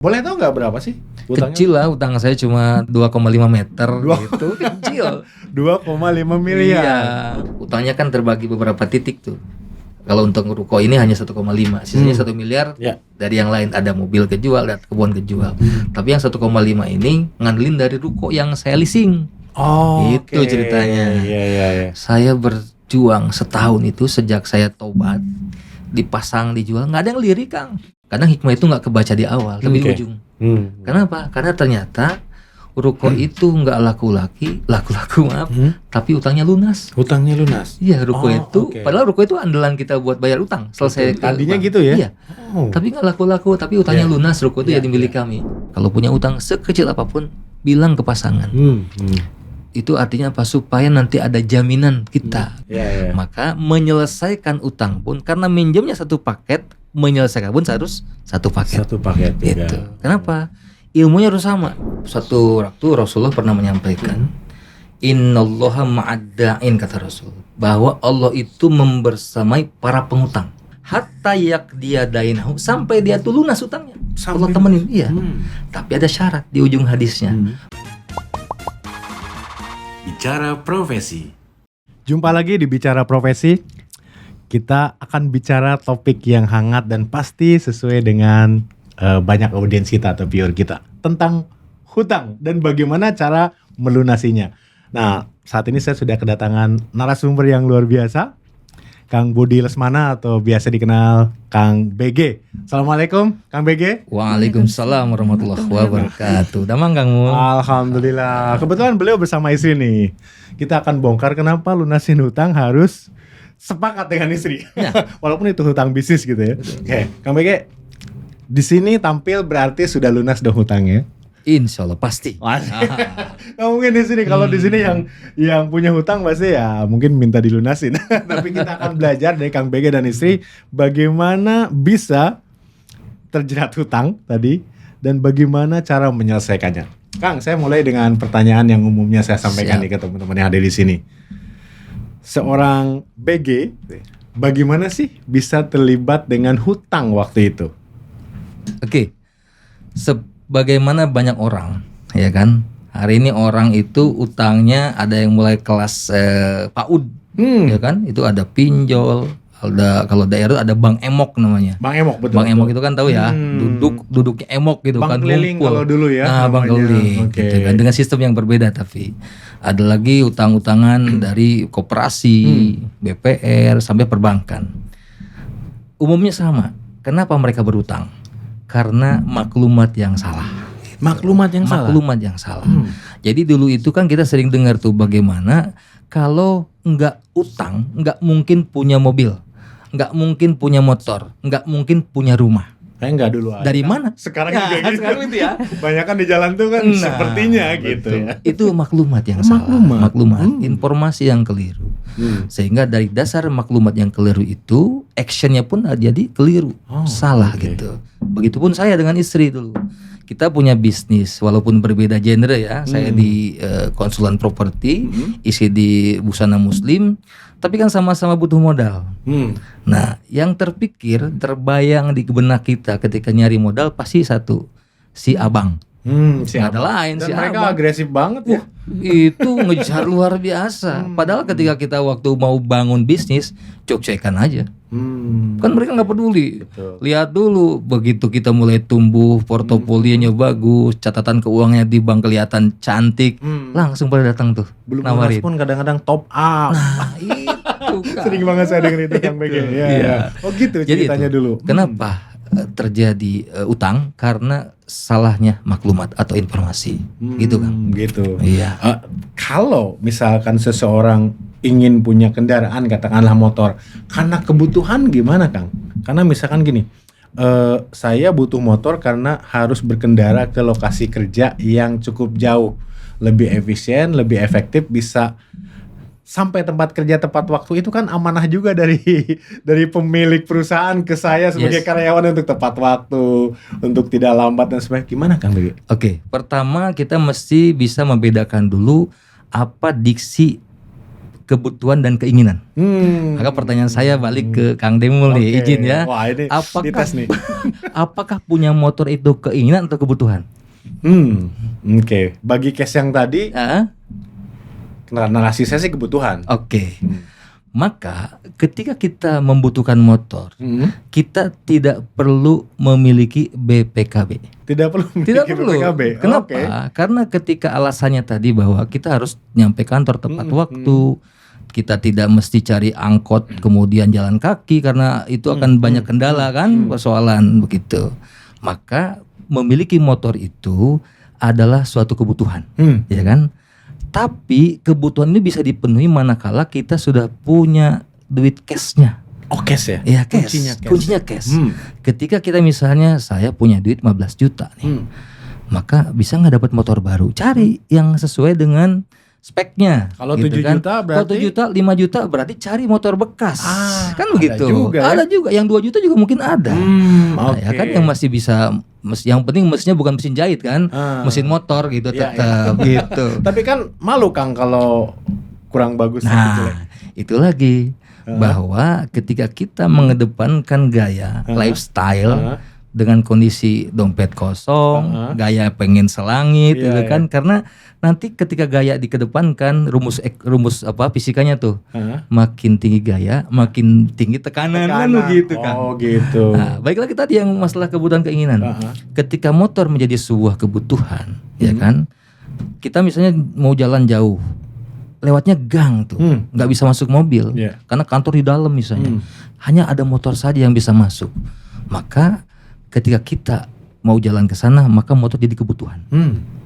Boleh tahu nggak berapa sih utangnya? Kecil lah, utang saya cuma 2,5 meter gitu, kecil. 2,5 miliar. Iya. Utangnya kan terbagi beberapa titik tuh. Kalau untuk ruko ini hanya 1,5, sisanya 1 miliar Ya. dari yang lain. Ada mobil kejual, ada kebun kejual. Tapi yang 1,5 ini ngandelin dari ruko yang saya leasing. Oh, Itu ceritanya. Iya. Saya berjuang setahun itu sejak saya tobat, dipasang dijual, nggak ada yang lirik, Kang. Kadang hikmah itu nggak kebaca di awal, tapi di ujung. Kenapa? Karena ternyata ruko itu nggak laku-laku maaf, tapi utangnya lunas. Utangnya lunas. Iya, ruko itu, oke. padahal ruko itu andalan kita buat bayar utang. Selesai Tadinya bank. gitu ya? Iya. Tapi nggak laku-laku, tapi utangnya lunas. Ruko itu Iya, jadi milik kami. Kalau punya utang sekecil apapun, bilang ke pasangan. Itu artinya apa? Supaya nanti ada jaminan kita. Iya. Maka menyelesaikan utang pun, karena minjemnya satu paket, menyelesaikan pun harus satu paket. Satu paket. Itu. Kenapa? Ilmunya harus sama. Suatu waktu Rasulullah pernah menyampaikan, Innallaha ma'adda'in, kata Rasul, bahwa Allah itu membersamai para pengutang. Hatta yakdiya dainahu, sampai dia tuh lunas utangnya. Allah temenin, iya. Tapi ada syarat di ujung hadisnya. Bicara Profesi. Jumpa lagi di Bicara Profesi. Kita akan bicara topik yang hangat dan pasti sesuai dengan banyak audiens kita atau viewer kita tentang hutang dan bagaimana cara melunasinya. Nah, saat ini saya sudah kedatangan narasumber yang luar biasa, Kang Budi Lesmana atau biasa dikenal Kang BG. Assalamualaikum, Kang BG. Waalaikumsalam warahmatullahi wabarakatuh. Damang Kang Mu. Alhamdulillah. Kebetulan beliau bersama istri nih. Kita akan bongkar kenapa lunasin hutang harus sepakat dengan istri. Ya. Walaupun itu hutang bisnis gitu ya. Oke, Kang BG. Di sini tampil berarti sudah lunas dong hutangnya. Insya Allah pasti. Nggak mungkin di sini. Kalau di sini yang punya hutang pasti ya mungkin minta dilunasin. Tapi kita akan belajar dari Kang BG dan istri bagaimana bisa terjerat hutang tadi dan bagaimana cara menyelesaikannya. Kang, saya mulai dengan pertanyaan yang umumnya saya sampaikan nih ke teman-teman yang ada di sini. Seorang BG, bagaimana sih bisa terlibat dengan hutang waktu itu? Oke. Sebagaimana banyak orang, ya kan? Hari ini orang itu utangnya ada yang mulai kelas PAUD, ya kan? Itu ada pinjol, ada kalau daerah ada bank emok namanya. Bang Emok, betul. Bank emok itu kan tahu ya, duduknya emok gitu Bank kan, keliling ngumpul. kalau dulu ya Nah, bank namanya. keliling, Oke. gitu kan, dengan sistem yang berbeda. Tapi ada lagi utang-utangan dari koperasi, BPR sampai perbankan. Umumnya sama. Kenapa mereka berutang? Karena maklumat yang salah. Maklumat yang salah. Maklumat yang salah. Jadi dulu itu kan kita sering dengar tuh bagaimana kalau nggak utang nggak mungkin punya mobil, nggak mungkin punya motor, nggak mungkin punya rumah. Kayak enggak dulu. Dari mana? Sekarang Ya, juga gitu. sekarang itu ya. Banyakan di jalan tuh kan Nah, sepertinya gitu ya. Itu maklumat yang salah. Maklumat, informasi yang keliru. Sehingga dari dasar maklumat yang keliru itu, actionnya pun jadi keliru, salah gitu. Begitupun saya dengan istri dulu. Kita punya bisnis, walaupun berbeda genre ya. Saya di konsulan properti, isi di Busana Muslim, tapi kan sama-sama butuh modal. Nah, yang terbayang di benak kita ketika nyari modal pasti satu, si abang. Nggak ada lain, Dan si mereka abang. agresif banget ya. Itu ngejar luar biasa. Padahal ketika kita waktu mau bangun bisnis, cek-cekan aja. Kan mereka nggak peduli. Betul. Lihat dulu, begitu kita mulai tumbuh, portofolionya bagus, catatan keuangannya di bank kelihatan cantik, langsung pada datang tuh Belum lunas pun kadang-kadang top up. Nah, itu kan. Sering banget saya denger itu Kang BG. Iya. Iya. Oh gitu Jadi ceritanya itu, dulu. kenapa terjadi utang? Karena salahnya maklumat atau informasi, gitu kan? Gitu. Iya. Kalau misalkan seseorang ingin punya kendaraan, katakanlah motor, karena kebutuhan gimana Kang? Karena misalkan gini, saya butuh motor karena harus berkendara ke lokasi kerja yang cukup jauh, lebih efisien, lebih efektif, bisa sampai tempat kerja tepat waktu. Itu kan amanah juga dari pemilik perusahaan ke saya sebagai karyawan untuk tepat waktu, untuk tidak lambat dan sebagainya. Gimana Kang Begi? Oke, pertama kita mesti bisa membedakan dulu apa diksi kebutuhan dan keinginan. Maka pertanyaan saya balik ke Kang Demul nih, izin ya. Wah, ini dites nih. Apakah punya motor itu keinginan atau kebutuhan? Oke. Bagi case yang tadi, narasi saya sih kebutuhan. Oke. Maka ketika kita membutuhkan motor, kita tidak perlu memiliki BPKB. Tidak perlu memiliki BPKB. Kenapa? Karena ketika alasannya tadi bahwa kita harus nyampe kantor tepat waktu, kita tidak mesti cari angkot kemudian jalan kaki karena itu akan banyak kendala kan, persoalan begitu. Maka memiliki motor itu adalah suatu kebutuhan, ya kan? Tapi kebutuhan ini bisa dipenuhi manakala kita sudah punya duit cashnya. Oh, cash ya? Iya, cash. Kuncinya cash. Ketika kita misalnya saya punya duit 15 juta nih, maka bisa nggak dapat motor baru? Cari yang sesuai dengan speknya. Kalau 7 juta berarti? Kalau 7 juta, 5 juta berarti cari motor bekas. Kan begitu. Ada juga. Yang 2 juta juga mungkin ada. Nah, ya kan yang masih bisa, yang penting mesinnya bukan mesin jahit kan, mesin motor gitu tetap gitu. Tapi kan malu Kang kalau kurang bagus. Nah, itu lagi bahwa ketika kita mengedepankan gaya lifestyle dengan kondisi dompet kosong, gaya pengen selangit, gitu kan? Karena nanti ketika gaya dikedepankan, rumus apa fisikanya tuh, makin tinggi gaya, makin tinggi tekanan. Kan begitu kan? Oh gitu. Nah, baik lagi tadi yang masalah kebutuhan keinginan. Ketika motor menjadi sebuah kebutuhan, ya kan? Kita misalnya mau jalan jauh, lewatnya gang tuh, nggak bisa masuk mobil, karena kantor di dalam misalnya, hanya ada motor saja yang bisa masuk. Maka ketika kita mau jalan ke sana, maka motor jadi kebutuhan.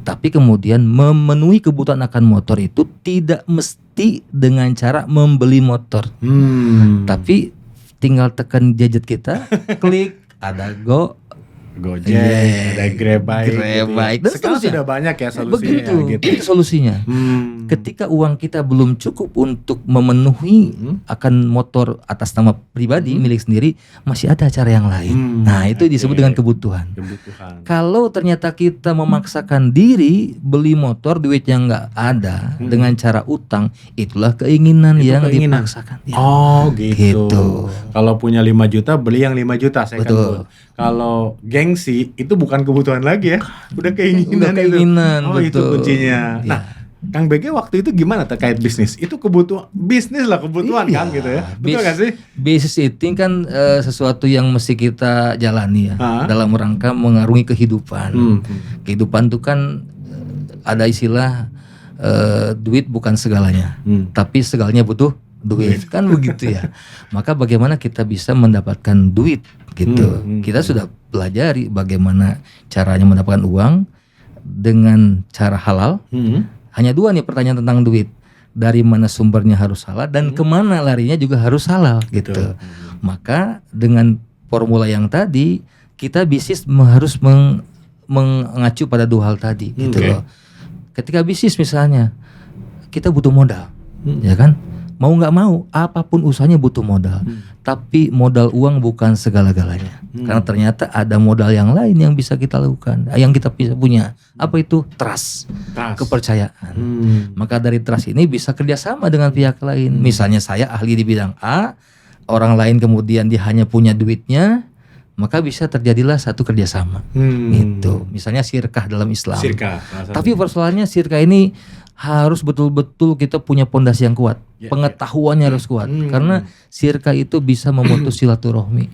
Tapi kemudian memenuhi kebutuhan akan motor itu tidak mesti dengan cara membeli motor. Tapi tinggal tekan gadget kita, klik, ada Gojek, ada Grab. Dan sekarang sudah banyak ya solusinya. Begitu, gitu. itu solusinya. Ketika uang kita belum cukup untuk memenuhi akan motor atas nama pribadi milik sendiri, masih ada cara yang lain. Nah, itu disebut dengan kebutuhan. Kalau ternyata kita memaksakan diri beli motor, duitnya nggak ada dengan cara utang, itulah keinginan itu yang dipaksakan. Ya. Oh gitu. Kalau punya 5 juta beli yang 5 juta saya kan. Kalau gengsi itu bukan kebutuhan lagi ya, udah keinginan itu. Oh betul. Itu kuncinya. Nah, Kang BG waktu itu gimana terkait bisnis? Itu kebutuhan bisnis lah, kebutuhan kan gitu ya. Betul gak sih? Bisnis itu kan sesuatu yang mesti kita jalani ya, dalam rangka mengarungi kehidupan. Kehidupan itu kan ada istilah duit bukan segalanya, tapi segalanya butuh duit. Kan begitu ya. Maka bagaimana kita bisa mendapatkan duit gitu. Kita sudah pelajari bagaimana caranya mendapatkan uang dengan cara halal. Hanya 2 nih pertanyaan tentang duit. Dari mana sumbernya harus halal dan kemana larinya juga harus halal gitu. Maka dengan formula yang tadi, kita bisnis harus mengacu pada 2 hal tadi gitu loh. Ketika bisnis misalnya, kita butuh modal, ya kan? Mau nggak mau, apapun usahanya butuh modal. Tapi modal uang bukan segala-galanya. Karena ternyata ada modal yang lain yang bisa kita lakukan, yang kita bisa punya. Apa itu? Trust. Kepercayaan. Maka dari trust ini bisa kerjasama dengan pihak lain. Misalnya saya ahli di bidang A, orang lain kemudian dia hanya punya duitnya, maka bisa terjadilah satu kerjasama. Gitu. Misalnya sirkah dalam Islam. Tapi persoalannya sirkah ini harus betul-betul kita punya pondasi yang kuat, pengetahuannya harus kuat, karena sirka itu bisa memutus silaturahmi.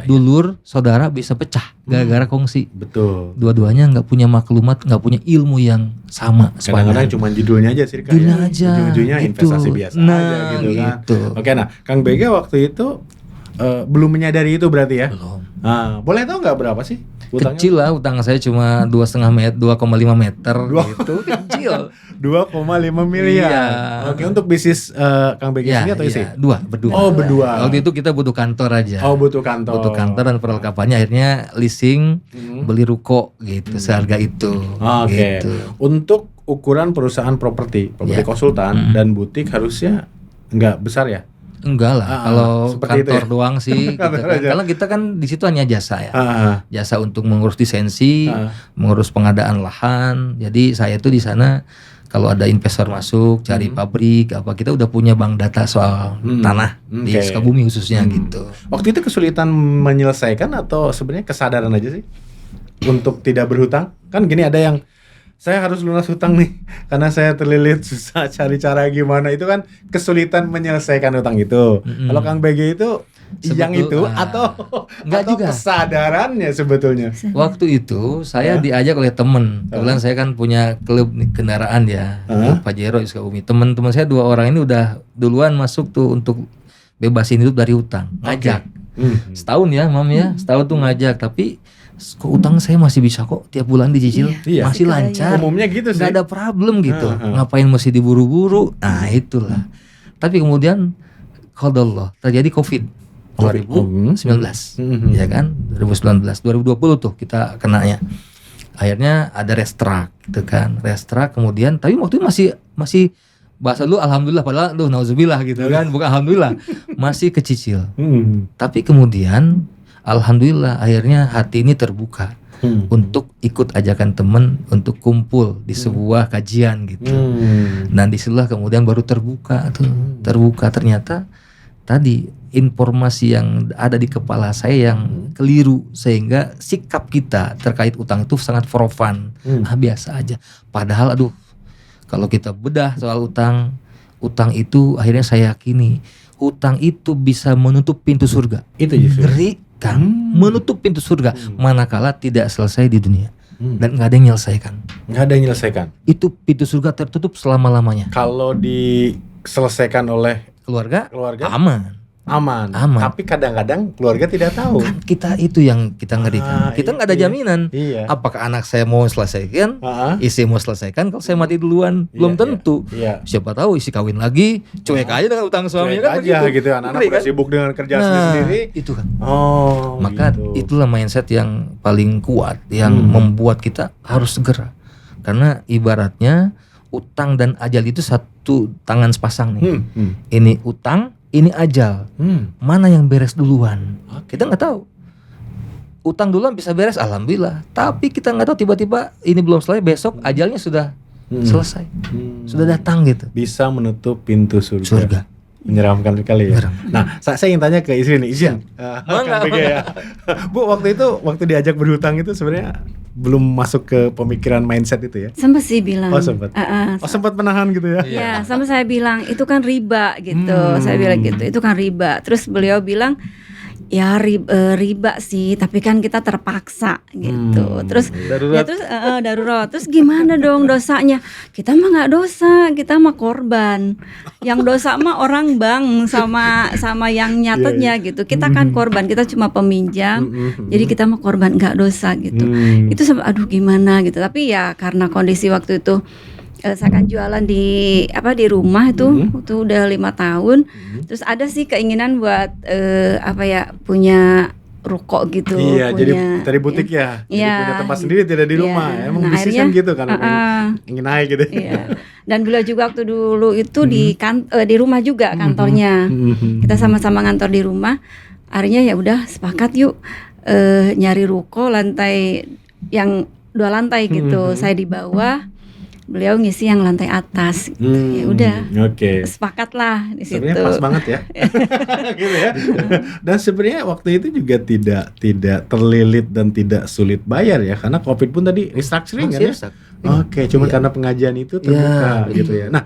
Dulur saudara bisa pecah gara-gara kongsi. Betul. Dua-duanya nggak punya maklumat, nggak punya ilmu yang sama. Kadang-kadang cuma judulnya aja sirka. Judulnya aja. Ujung-ujungnya gitu. Investasi biasa aja gitu kan. Gitu. Oke, nah Kang BG waktu itu belum menyadari itu berarti ya? Belum. Boleh tahu nggak berapa sih? Utangnya? Kecil lah, utang saya cuma 2,5 meter, 2,5 meter gitu, kecil. 2,5 miliar. Iya. Oke, untuk bisnis Kang BG sendiri atau istri? Berdua. Oh, berdua. Waktu itu kita butuh kantor aja. Oh, butuh kantor. Butuh kantor dan perlengkapannya akhirnya leasing, beli ruko gitu, seharga itu. Oke. Gitu. Untuk ukuran perusahaan properti konsultan dan butik harusnya nggak besar ya? Enggak lah, kalau kantor ya? doang sih gitu kan. Karena kita kan di situ hanya jasa ya. Jasa untuk mengurus lisensi, mengurus pengadaan lahan. Jadi saya tuh di sana kalau ada investor masuk cari pabrik apa, kita udah punya bank data soal tanah di Sukabumi khususnya gitu. Waktu itu kesulitan menyelesaikan atau sebenarnya kesadaran aja sih untuk tidak berhutang? Kan gini, ada yang saya harus lunas hutang nih karena saya terlilit, susah cari cara gimana, itu kan kesulitan menyelesaikan hutang itu. Kalau Kang BG itu yang itu atau juga kesadarannya sebetulnya? Waktu itu saya diajak oleh temen, kebetulan saya kan punya klub kendaraan ya, klub Pajero di Sukabumi. Teman-teman saya 2 orang ini udah duluan masuk tuh untuk bebasin hidup dari hutang, ngajak. Setahun ya Mam ya, setahun tuh ngajak, tapi kok utang saya masih bisa kok tiap bulan dicicil, masih lancar. Umumnya gitu sih. Gak ada problem gitu. Ngapain mesti diburu-buru? Nah itulah. Tapi kemudian qadarullah terjadi COVID 2019, ya kan? 2019, 2020 tuh kita kenanya. Akhirnya ada restrak gitu kan. Restrak kemudian, tapi waktu itu masih bahasa dulu alhamdulillah, padahal nauzubillah gitu kan. Bukan alhamdulillah, masih kecicil. Tapi kemudian alhamdulillah akhirnya hati ini terbuka untuk ikut ajakan teman untuk kumpul di sebuah kajian gitu. Dan disitulah kemudian baru terbuka ternyata tadi informasi yang ada di kepala saya yang keliru, sehingga sikap kita terkait utang itu sangat profan, biasa aja. Padahal kalau kita bedah soal utang itu akhirnya saya yakini utang itu bisa menutup pintu surga. Itu justru ngeri kan, menutup pintu surga manakala tidak selesai di dunia dan nggak ada yang menyelesaikan. Itu pintu surga tertutup selama-lamanya. Kalau diselesaikan oleh keluarga aman. Tapi kadang-kadang keluarga tidak tahu. Kan kita itu yang kita ngerikan. Kita nggak ada jaminan. Apakah anak saya mau selesaikan, istri mau selesaikan kalau saya mati duluan, belum tentu. Siapa tahu isi kawin lagi, cuek aja dengan utang suaminya kan aja gitu. Anak-anak udah sibuk dengan kerja sendiri. Itu kan. Maka itulah mindset yang paling kuat yang membuat kita harus segera. Karena ibaratnya utang dan ajal itu satu tangan sepasang nih. Ini utang, ini ajal. Mana yang beres duluan? Kita nggak tahu. Utang duluan bisa beres, alhamdulillah. Tapi kita nggak tahu, tiba-tiba ini belum selesai, besok ajalnya sudah selesai, sudah datang gitu. Bisa menutup pintu surga. Menyeramkan sekali ya. Nah, saya ingin tanya ke istri nih, izin. Ya. Bu, waktu diajak berhutang itu sebenarnya belum masuk ke pemikiran mindset itu ya? Sempat sih bilang. Sempat. Sempat menahan gitu ya? Iya, sampai saya bilang itu kan riba gitu. Saya bilang gitu, itu kan riba. Terus beliau bilang ya riba sih, tapi kan kita terpaksa gitu. Terus darurat. Darurat. Terus gimana dong dosanya? Kita mah nggak dosa, kita mah korban. Yang dosa mah orang bank sama yang nyatetnya gitu. Kita kan korban, kita cuma peminjam. Jadi kita mah korban, nggak dosa gitu. Itu aduh gimana gitu. Tapi ya karena kondisi waktu itu saya kan jualan di rumah itu udah 5 tahun. Terus ada sih keinginan buat punya ruko gitu. Iya, punya, jadi dari butik ya. Jadi punya tempat sendiri, tidak di rumah. Emang bisnis kan gitu kan, ingin naik gitu. Iya. Dan beliau juga waktu dulu itu di rumah juga kantornya. Kita sama-sama ngantor di rumah. Akhirnya ya udah sepakat yuk nyari ruko lantai yang 2 lantai gitu. Saya di bawah, beliau ngisi yang lantai atas gitu. Ya udah. Sepakat lah di situ. Sebenarnya pas banget ya. Gitu ya. Dan sebenarnya waktu itu juga tidak terlilit dan tidak sulit bayar ya, karena Covid pun tadi restructuring kan ya. Cuman karena pengajian itu terbuka gitu ya. Nah,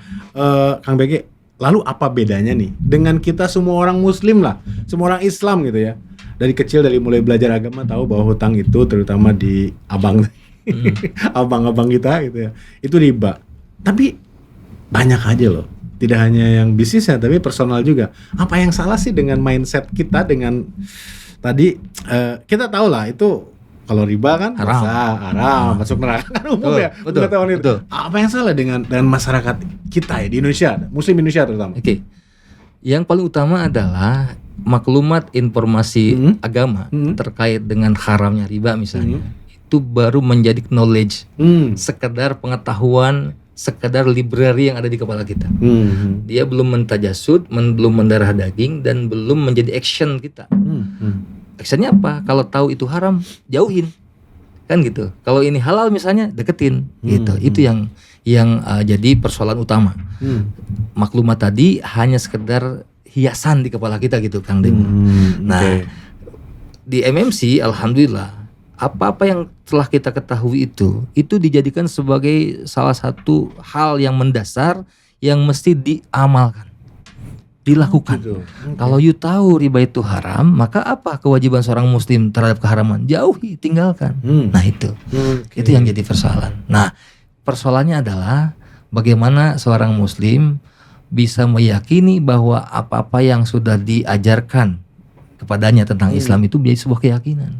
Kang BG, lalu apa bedanya nih dengan kita semua orang muslim lah, semua orang Islam gitu ya. Dari kecil, dari mulai belajar agama tahu bahwa hutang itu terutama di abang-abang kita gitu ya, itu riba. Tapi banyak aja loh, tidak hanya yang bisnisnya tapi personal juga. Apa yang salah sih dengan mindset kita dengan tadi kita tahu lah itu kalau riba kan haram, masuk neraka kan umum ya. Betul. Apa yang salah dengan masyarakat kita ya di Indonesia, Muslim Indonesia terutama? Yang paling utama adalah maklumat informasi agama terkait dengan haramnya riba misalnya. Itu baru menjadi knowledge, sekedar pengetahuan, sekedar library yang ada di kepala kita. Dia belum mentajasud, belum mendarah daging, dan belum menjadi action kita. Actionnya apa? Kalau tahu itu haram, jauhin. kan gitu. Kalau ini halal misalnya deketin gitu. Itu yang jadi persoalan utama. Maklumat tadi hanya sekedar hiasan di kepala kita gitu Kang Deng. Nah, di MMC alhamdulillah apa-apa yang telah kita ketahui itu dijadikan sebagai salah satu hal yang mendasar yang mesti diamalkan, dilakukan. Kalau you tahu riba itu haram, maka apa kewajiban seorang muslim terhadap keharaman? Jauhi, tinggalkan. Nah itu yang jadi persoalan. Nah persoalannya adalah bagaimana seorang muslim bisa meyakini bahwa apa-apa yang sudah diajarkan kepadanya tentang Islam itu menjadi sebuah keyakinan.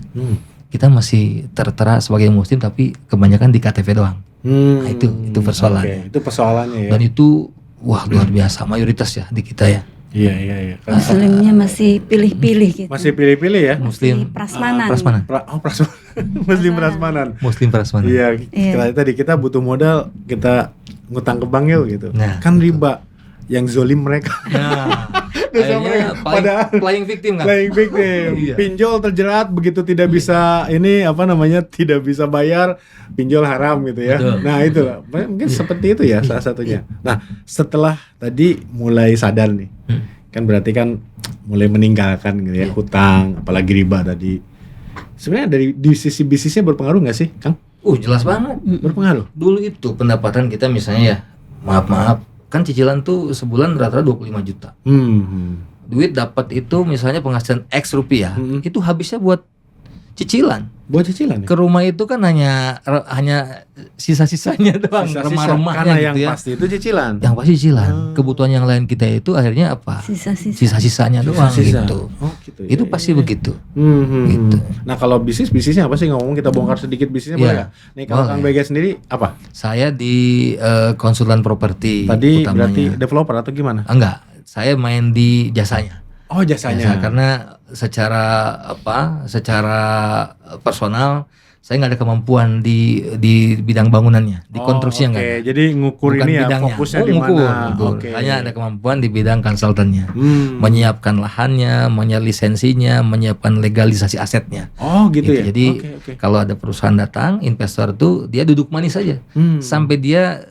Kita masih tertera sebagai muslim tapi kebanyakan di KTP doang. Nah itu persoalannya. Itu persoalannya ya. Dan itu luar biasa mayoritas ya di kita ya. Iya. Muslimnya masih pilih-pilih gitu. Masih pilih-pilih ya. Muslim prasmanan. Muslim prasmanan. Muslim prasmanan. Iya. Tadi kita butuh modal, kita ngutang ke bank yuk gitu. Nah, kan riba yang zolim mereka. Nah, akhirnya playing victim kan? Playing victim. Iya. Pinjol terjerat begitu tidak bisa tidak bisa bayar, pinjol haram gitu ya. Betul. Nah itulah mungkin seperti itu ya salah satunya. Nah setelah tadi mulai sadar nih, kan berarti kan mulai meninggalkan gitu ya hutang, apalagi riba tadi. Sebenarnya dari di sisi bisnisnya berpengaruh nggak sih, Kang? Jelas banget. Berpengaruh. Dulu itu pendapatan kita misalnya ya, maaf. Kan cicilan tuh sebulan rata-rata 25 juta. Duit dapat itu misalnya penghasilan X rupiah, itu habisnya buat cicilan. Buat cicilan ya? Ke rumah itu kan hanya sisa-sisanya doang, remah-remahnya karena gitu yang ya. pasti itu cicilan. Yang pasti cicilan. Kebutuhan yang lain kita itu akhirnya apa? Sisa-sisanya doang gitu. Oh, gitu ya. Itu pasti begitu. Gitu. Nah, kalau bisnisnya apa sih, ngomong kita bongkar sedikit bisnisnya boleh nggak? Nih kalau Kang BG sendiri apa? Saya di konsultan properti tadi utamanya. Berarti developer atau gimana? Enggak, saya main di jasanya. Oh, jasanya. Karena secara personal saya nggak ada kemampuan di bidang bangunannya, di konstruksinya nggak ada. Jadi ngukur bukan ini ya bidangnya. fokusnya di mana? Hanya ada kemampuan di bidang konsultannya, menyiapkan lahannya, lisensinya, menyiapkan legalisasi asetnya. Oh gitu ya. Jadi kalau ada perusahaan datang, investor tuh dia duduk manis saja, sampai dia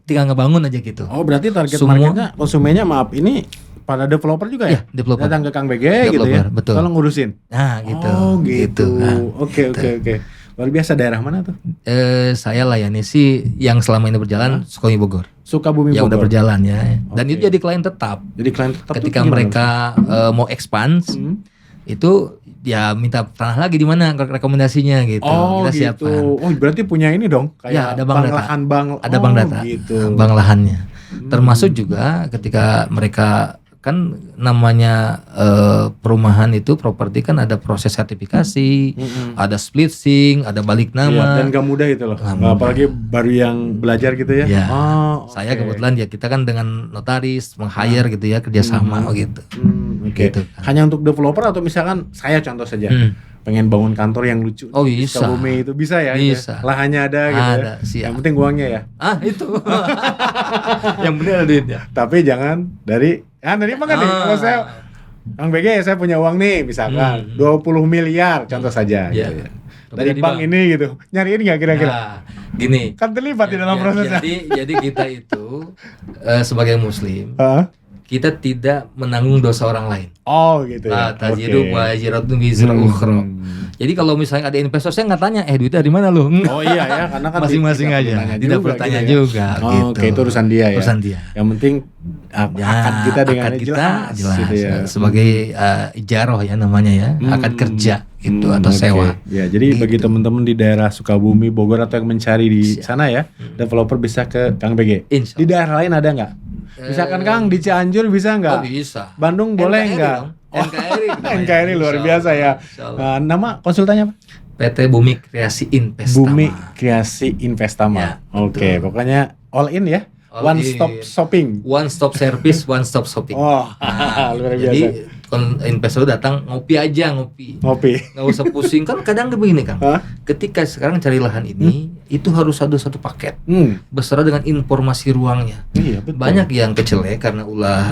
tinggal ngebangun aja gitu. Oh berarti target marketnya konsumennya ini para developer juga ya? Developer. Datang ke Kang BG gitu ya? Betul. Tolong ngurusin? Nah gitu. Oh gitu. Nah, Oke. Luar biasa. Daerah mana tuh? Saya layani sih yang selama ini berjalan Sukabumi Bogor. Sukabumi Bogor. Yang udah berjalan ya. Dan itu jadi klien tetap. Jadi klien tetap. Ketika mereka mau expand, itu ya minta tanah lagi di mana rekomendasinya gitu. Oh kita gitu. siapkan. Oh berarti punya ini dong? Kayak ada bank data. Ada bank data. Gitu. Bank lahannya. Termasuk juga ketika mereka kan namanya perumahan itu properti kan ada proses sertifikasi, ada splitsing, ada balik nama. Dan gak mudah itu loh. Apalagi baru yang belajar gitu ya. Saya kebetulan ya kita kan dengan notaris meng-hire gitu ya, kerjasama gitu. Gitu. Hanya untuk developer atau misalkan saya contoh saja pengen bangun kantor yang lucu. Oh bisa. Sukabumi itu bisa ya? Bisa. Gitu ya? Lahannya ada gitu ya. Siap. Yang penting uangnya ya. Itu. Yang penting ada duitnya. Tapi jangan dari apa kan nih? Kalau saya Kang BG saya punya uang nih misalkan 20 miliar contoh saja gitu ya. Dari bank ini gitu. Nyariin nggak kira-kira? Nah, gini. Kan terlibat di dalam prosesnya. Jadi kita itu sebagai muslim kita tidak menanggung dosa orang lain. Oh gitu ya. Tajidu wa yajiratun bizra ukhra. Jadi kalau misalnya ada investor saya nggak tanya, duitnya dari mana lu? Oh iya ya, karena kan masing-masing aja. Tidak bertanya juga. Gitu. Oke, itu urusan dia ya. Urusan dia. Yang penting akad kita dengan jelas gitu ya. Sebagai ijaroh ya namanya ya, akad kerja itu atau sewa. Ya, jadi bagi teman-teman di daerah Sukabumi, Bogor atau yang mencari di sana ya, developer bisa ke Kang BG. Di daerah lain ada nggak? Misalkan Kang di Cianjur bisa nggak? Oh bisa. Bandung boleh nggak? NKRI luar biasa ya. Nama konsultannya apa? PT Bumi Kreasi Investama. Bumi Kreasi Investama. Ya, Oke, pokoknya all in ya. One stop shopping. One stop service, one stop shopping. Oh, luar biasa. Jadi investor datang ngopi aja. Nggak usah pusing kan kadang begini Kang. Ketika sekarang cari lahan ini itu harus satu paket beserta dengan informasi ruangnya. Iya, betul. Banyak yang kecelek karena ulah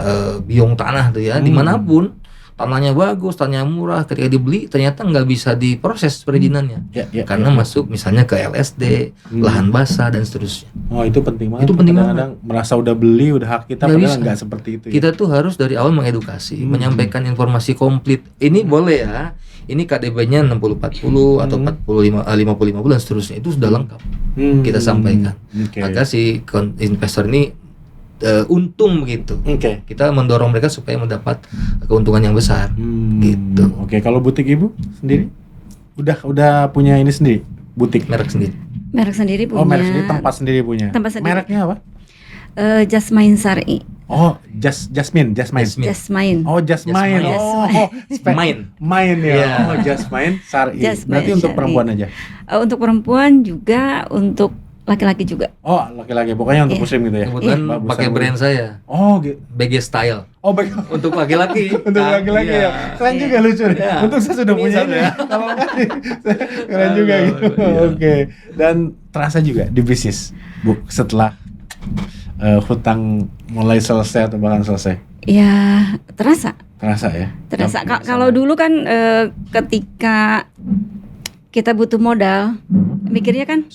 biong tanah tuh ya dimanapun. tanahnya bagus, tanahnya murah, ketika dibeli ternyata nggak bisa diproses perizinannya. Karena masuk misalnya ke LSD, lahan basah dan seterusnya. Oh, itu penting banget. Itu penting Kadang-kadang merasa udah beli, udah hak kita, padahal nggak seperti itu. Kita tuh harus dari awal mengedukasi, menyampaikan informasi komplit. Ini boleh ya. Ini KDB-nya 60-40 atau 55 bulan seterusnya, itu sudah lengkap. Kita sampaikan. Agar si investor ini untung begitu. Kita mendorong mereka supaya mendapat keuntungan yang besar. Gitu. Kalau butik Ibu sendiri udah punya ini sendiri, butik merek sendiri. Merek sendiri punya. Oh, merek sendiri, tempat sendiri punya. Tempat sendiri. Mereknya apa? Jasmine Sari. Oh, Jasmine. Jasmine. Oh, Jasmine. Main ya. Oh, Jasmine Sari. Berarti untuk perempuan aja. Untuk perempuan juga, untuk laki-laki juga. Oh, laki-laki. Pokoknya untuk muslim gitu ya. Kebetulan pakai brand saya. Oh, gitu. BG Style. Oh, baik. Untuk laki-laki. Untuk laki-laki ya. Keren juga, lucu nih. Untuk saya sudah punya ini. Kalau keren juga gitu. Oke. Dan terasa juga di bisnis, Bu, setelah hutang mulai selesai atau bahkan selesai? Ya, terasa ya. Terasa. Kalau dulu kan ketika kita butuh modal, mikirnya kan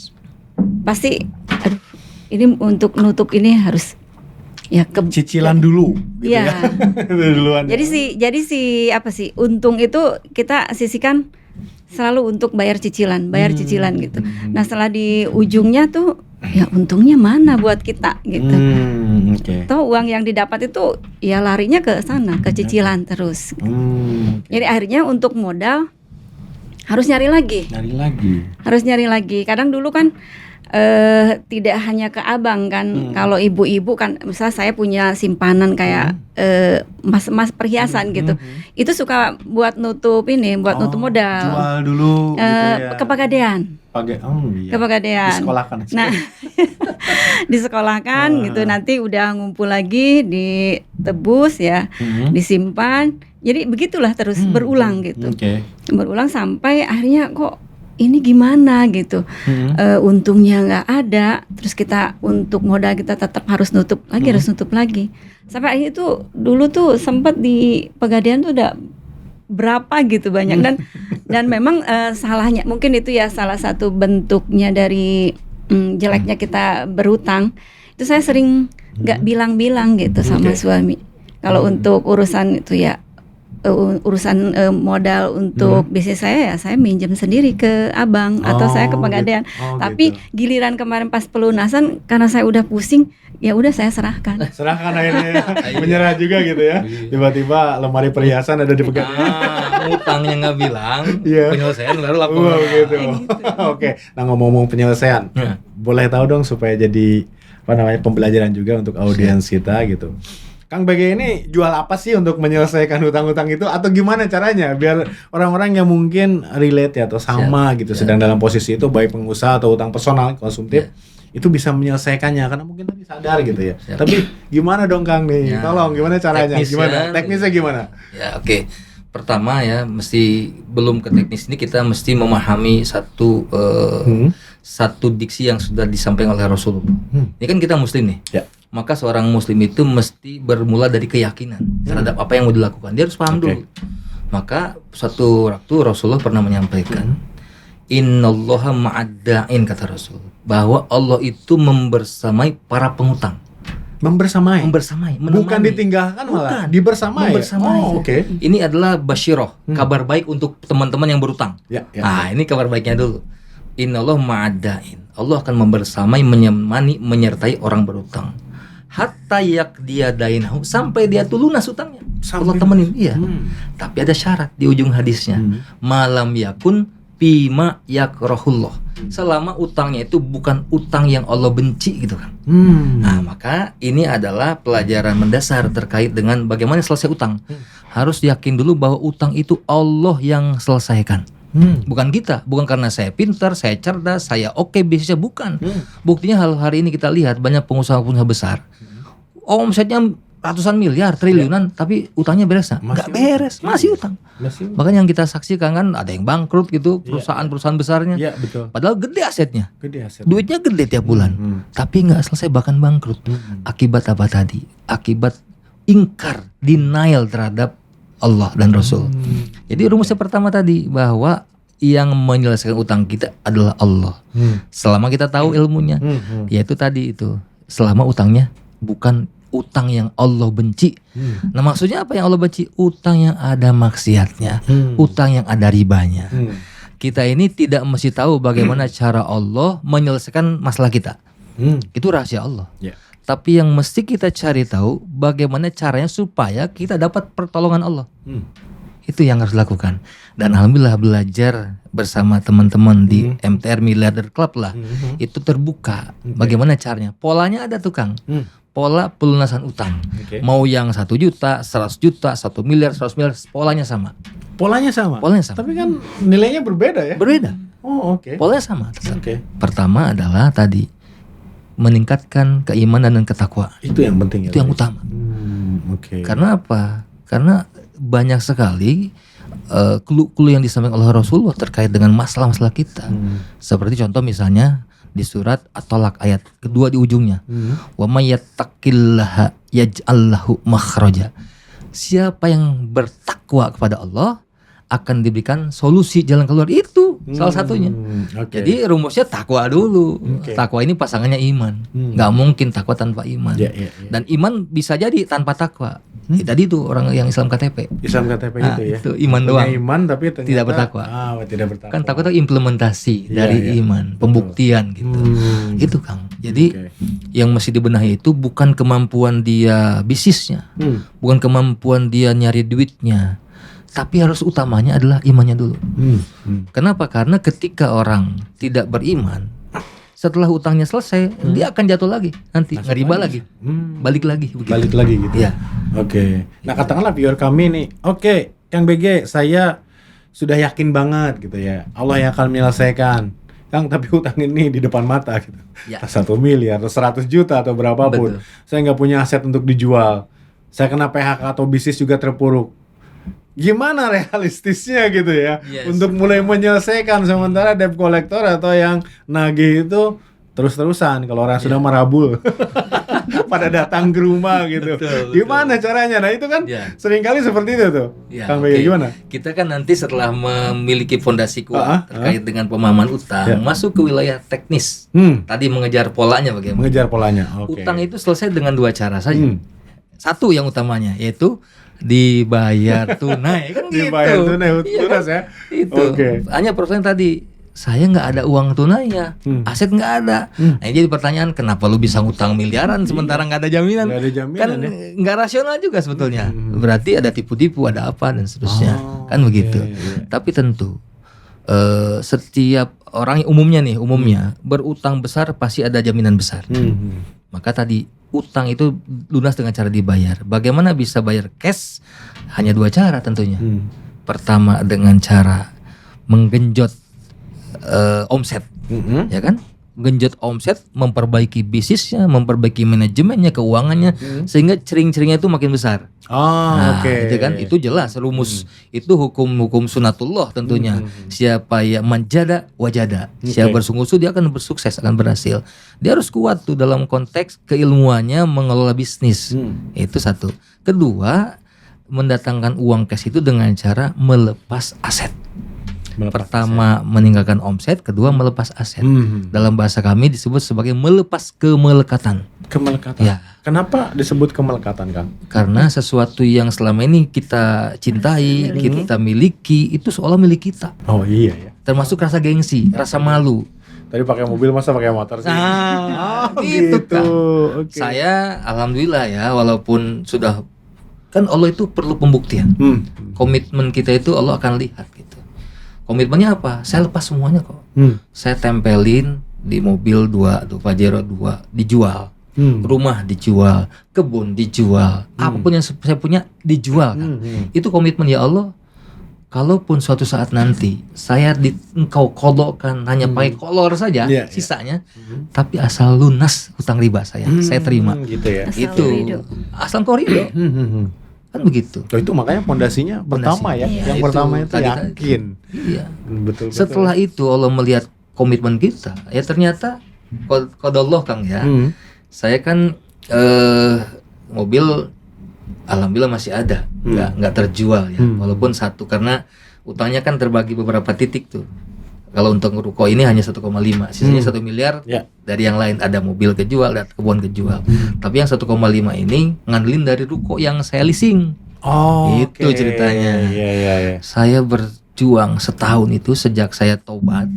pasti, aduh, ini untuk nutup ini harus ya cicilan dulu gitu ya. Duluan. Jadi apa sih? Untung itu kita sisihkan selalu untuk bayar cicilan gitu. Nah, setelah di ujungnya tuh ya untungnya mana buat kita gitu. Toh uang yang didapat itu ya larinya ke sana, ke cicilan terus. Jadi akhirnya untuk modal harus nyari lagi. Kadang dulu kan tidak hanya ke abang kan. Kalau ibu-ibu kan, misalnya saya punya simpanan kayak emas perhiasan gitu. Itu suka buat nutup nutup modal. Jual dulu gitu ya. Ke Pegadaian. Ke Pegadaian. Disekolahkan. Nah, disekolahkan gitu, nanti udah ngumpul lagi, ditebus ya, disimpan. Jadi begitulah terus berulang gitu. Berulang sampai akhirnya kok ini gimana gitu. Untungnya nggak ada, terus kita untuk modal kita tetap harus nutup lagi. Sampai akhirnya itu dulu tuh sempat di Pegadaian tuh udah berapa gitu banyak, dan memang salahnya mungkin itu ya salah satu bentuknya dari jeleknya kita berhutang. Itu saya sering nggak bilang-bilang gitu sama suami. Kalau untuk urusan itu ya urusan modal untuk bisnis saya minjem sendiri ke abang atau saya ke Pegadaian. Tapi giliran kemarin pas pelunasan, karena saya udah pusing, ya udah saya serahkan akhirnya. Menyerah juga gitu ya. Tiba-tiba lemari perhiasan ada di Pegadaian. Utangnya nggak bilang, penyelesaian baru laporan. Gitu. Oke. Nah, ngomong-ngomong penyelesaian, boleh tahu dong supaya jadi pembelajaran juga untuk audiens kita gitu. Kang BG ini jual apa sih untuk menyelesaikan hutang-hutang itu, atau gimana caranya biar orang-orang yang mungkin relate ya atau sama sedang dalam posisi itu, baik pengusaha atau hutang personal konsumtif itu bisa menyelesaikannya, karena mungkin tadi sadar gitu ya. Tapi gimana dong Kang nih? Tolong gimana caranya? Teknisnya gimana? Ya, oke. Pertama ya, mesti belum ke teknis ini kita mesti memahami satu diksi yang sudah disampaikan oleh Rasulullah. Ini kan kita muslim nih. Maka seorang muslim itu mesti bermula dari keyakinan terhadap apa yang mau dilakukan. Dia harus paham dulu. Maka suatu waktu Rasulullah pernah menyampaikan, Innallaha ma'adda'in, kata Rasul, bahwa Allah itu membersamai para pengutang. Membersamai. Bukan ditinggalkan, malah dibersamai. Ini adalah basyiroh, kabar baik untuk teman-teman yang berutang. Nah, ini kabar baiknya dulu. Innallaha ma'adda'in. Allah akan membersamai, menyemani, menyertai orang berutang. Hatta yaqdiyadainahu, sampai dia tuh lunas utangnya. Allah temenin, Tapi ada syarat di ujung hadisnya. Malam yakun bima yakrahullah. Selama utangnya itu bukan utang yang Allah benci gitu kan. Nah, maka ini adalah pelajaran mendasar terkait dengan bagaimana selesai utang. Harus yakin dulu bahwa utang itu Allah yang selesaikan. Bukan kita, bukan karena saya pintar, saya cerdas, saya bisnisnya, bukan. Buktinya hari ini kita lihat banyak pengusaha-pengusaha besar, omsetnya ratusan miliar, triliunan, tapi utangnya beres nggak beres, masih utang. Bahkan yang kita saksikan kan ada yang bangkrut gitu, perusahaan-perusahaan besarnya, padahal gede asetnya, duitnya gede tiap bulan, tapi nggak selesai, bahkan bangkrut. Akibat apa tadi? Akibat ingkar, denial terhadap Allah dan Rasul. Jadi rumusnya pertama tadi bahwa yang menyelesaikan utang kita adalah Allah. Selama kita tahu ilmunya, yaitu tadi itu, selama utangnya bukan utang yang Allah benci. Nah, maksudnya apa yang Allah benci? Utang yang ada maksiatnya, utang yang ada ribanya. Kita ini tidak mesti tahu bagaimana cara Allah menyelesaikan masalah kita. Itu rahasia Allah. Tapi yang mesti kita cari tahu bagaimana caranya supaya kita dapat pertolongan Allah. Itu yang harus dilakukan. Dan alhamdulillah belajar bersama teman-teman di MTR Milliarder Club lah. Itu terbuka bagaimana caranya. Polanya ada tukang. Pola pelunasan utang. Mau yang 1 juta, 100 juta, 1 miliar, 100 miliar, polanya sama. Polanya sama. Tapi kan nilainya berbeda ya? Berbeda. Oh, oke. Polanya sama. Pertama adalah tadi meningkatkan keimanan dan ketakwaan. Itu yang penting ya. Itu yang utama. Karena apa? Karena banyak sekali clue-clue yang disampaikan oleh Rasulullah terkait dengan masalah-masalah kita. Seperti contoh misalnya di surat At-Talaq ayat kedua di ujungnya. Wa may yattaqillaha yaj'al lahu makhraja. Siapa yang bertakwa kepada Allah akan diberikan solusi jalan keluar, itu salah satunya. Jadi rumusnya takwa dulu. Takwa ini pasangannya iman. Nggak mungkin takwa tanpa iman. Dan iman bisa jadi tanpa takwa. Tadi itu orang yang Islam KTP. Islam KTP itu ya. Itu iman doang. Iman tapi ternyata tidak bertakwa. Tidak bertakwa. Kan takwa itu implementasi dari iman, pembuktian gitu. Itu Kang. Jadi yang mesti dibenahi itu bukan kemampuan dia bisnisnya, bukan kemampuan dia nyari duitnya, tapi harus utamanya adalah imannya dulu. Kenapa? Karena ketika orang tidak beriman, setelah utangnya selesai, dia akan jatuh lagi nanti, ngeriba lagi, balik lagi begitu. Balik lagi gitu. Ya. Nah, katakanlah viewer kami nih, Kang BG, saya sudah yakin banget gitu ya, Allah yang akan menyelesaikan. Kang, tapi utang ini di depan mata gitu. 1 miliar atau 100 juta atau berapapun. Saya nggak punya aset untuk dijual. Saya kena PHK atau bisnis juga terpuruk. Gimana realistisnya gitu ya untuk mulai menyelesaikan, sementara debt collector atau yang nagih itu terus-terusan kalau orang sudah merabul pada datang ke rumah gitu. Gimana caranya? Nah, itu kan seringkali seperti itu tuh. Kang BG, gimana? Kita kan nanti setelah memiliki fondasi kuat terkait dengan pemahaman utang, masuk ke wilayah teknis. Tadi mengejar polanya bagaimana? Mengejar polanya. Utang itu selesai dengan 2 cara saja. Satu yang utamanya yaitu dibayar tunai kan gitu. Dibayar tunai, lunas ya. Itu. Hanya persoalan tadi, saya nggak ada uang tunainya, aset nggak ada. Nah, jadi pertanyaan, kenapa lu bisa ngutang miliaran sementara nggak ada jaminan? Nggak ada jaminan kan nggak rasional juga sebetulnya. Berarti ada tipu-tipu, ada apa dan seterusnya. Kan begitu. Tapi tentu setiap orang umumnya berutang besar pasti ada jaminan besar. Maka tadi utang itu lunas dengan cara dibayar. Bagaimana bisa bayar cash? Hanya 2 cara tentunya. Pertama dengan cara menggenjot omset, ya kan? Genjot omset, memperbaiki bisnisnya, memperbaiki manajemennya, keuangannya, sehingga cering-ceringnya itu makin besar. Itu kan, itu jelas rumus. Itu hukum sunatullah tentunya. Siapa yang manjada wajada, siapa bersungguh-sungguh dia akan bersukses, akan berhasil. Dia harus kuat tuh dalam konteks keilmuannya mengelola bisnis. Itu satu. Kedua, mendatangkan uang cash itu dengan cara melepas aset. Pertama meninggalkan omset, kedua melepas aset. Dalam bahasa kami disebut sebagai melepas kemelekatan. Ya. Kenapa disebut kemelekatan, Kang? Karena sesuatu yang selama ini kita cintai, kita miliki, itu seolah milik kita. Oh iya ya. Termasuk rasa gengsi, rasa malu. Tadi pakai mobil, masa pakai motor sih? Gitu kan. Saya alhamdulillah ya, walaupun sudah, kan Allah itu perlu pembuktian. Komitmen kita itu Allah akan lihat gitu. Komitmennya apa? Saya lepas semuanya kok. Saya tempelin di mobil 2, tuh Pajero 2 dijual. Rumah dijual, kebun dijual, apapun yang saya punya dijual kan. Itu komitmen ya Allah. Kalaupun suatu saat nanti saya engkau kodokkan hanya pakai kolor saja sisanya, tapi asal lunas hutang riba saya terima. Gitu ya. Asal ridho. Kan begitu. Itu makanya pondasinya pertama ya. Yang pertama itu yakin. Iya. Betul. Setelah itu Allah melihat komitmen kita, ya ternyata qadallah Kang ya. Saya kan mobil alhamdulillah masih ada, nggak terjual ya. Walaupun satu, karena utangnya kan terbagi beberapa titik tuh. Kalau untuk ruko ini hanya 1,5, sisanya 1 miliar dari yang lain, ada mobil kejual, ada kebun kejual. Tapi yang 1,5 ini ngandelin dari ruko yang saya leasing. Itu ceritanya. Saya berjuang setahun itu sejak saya tobat,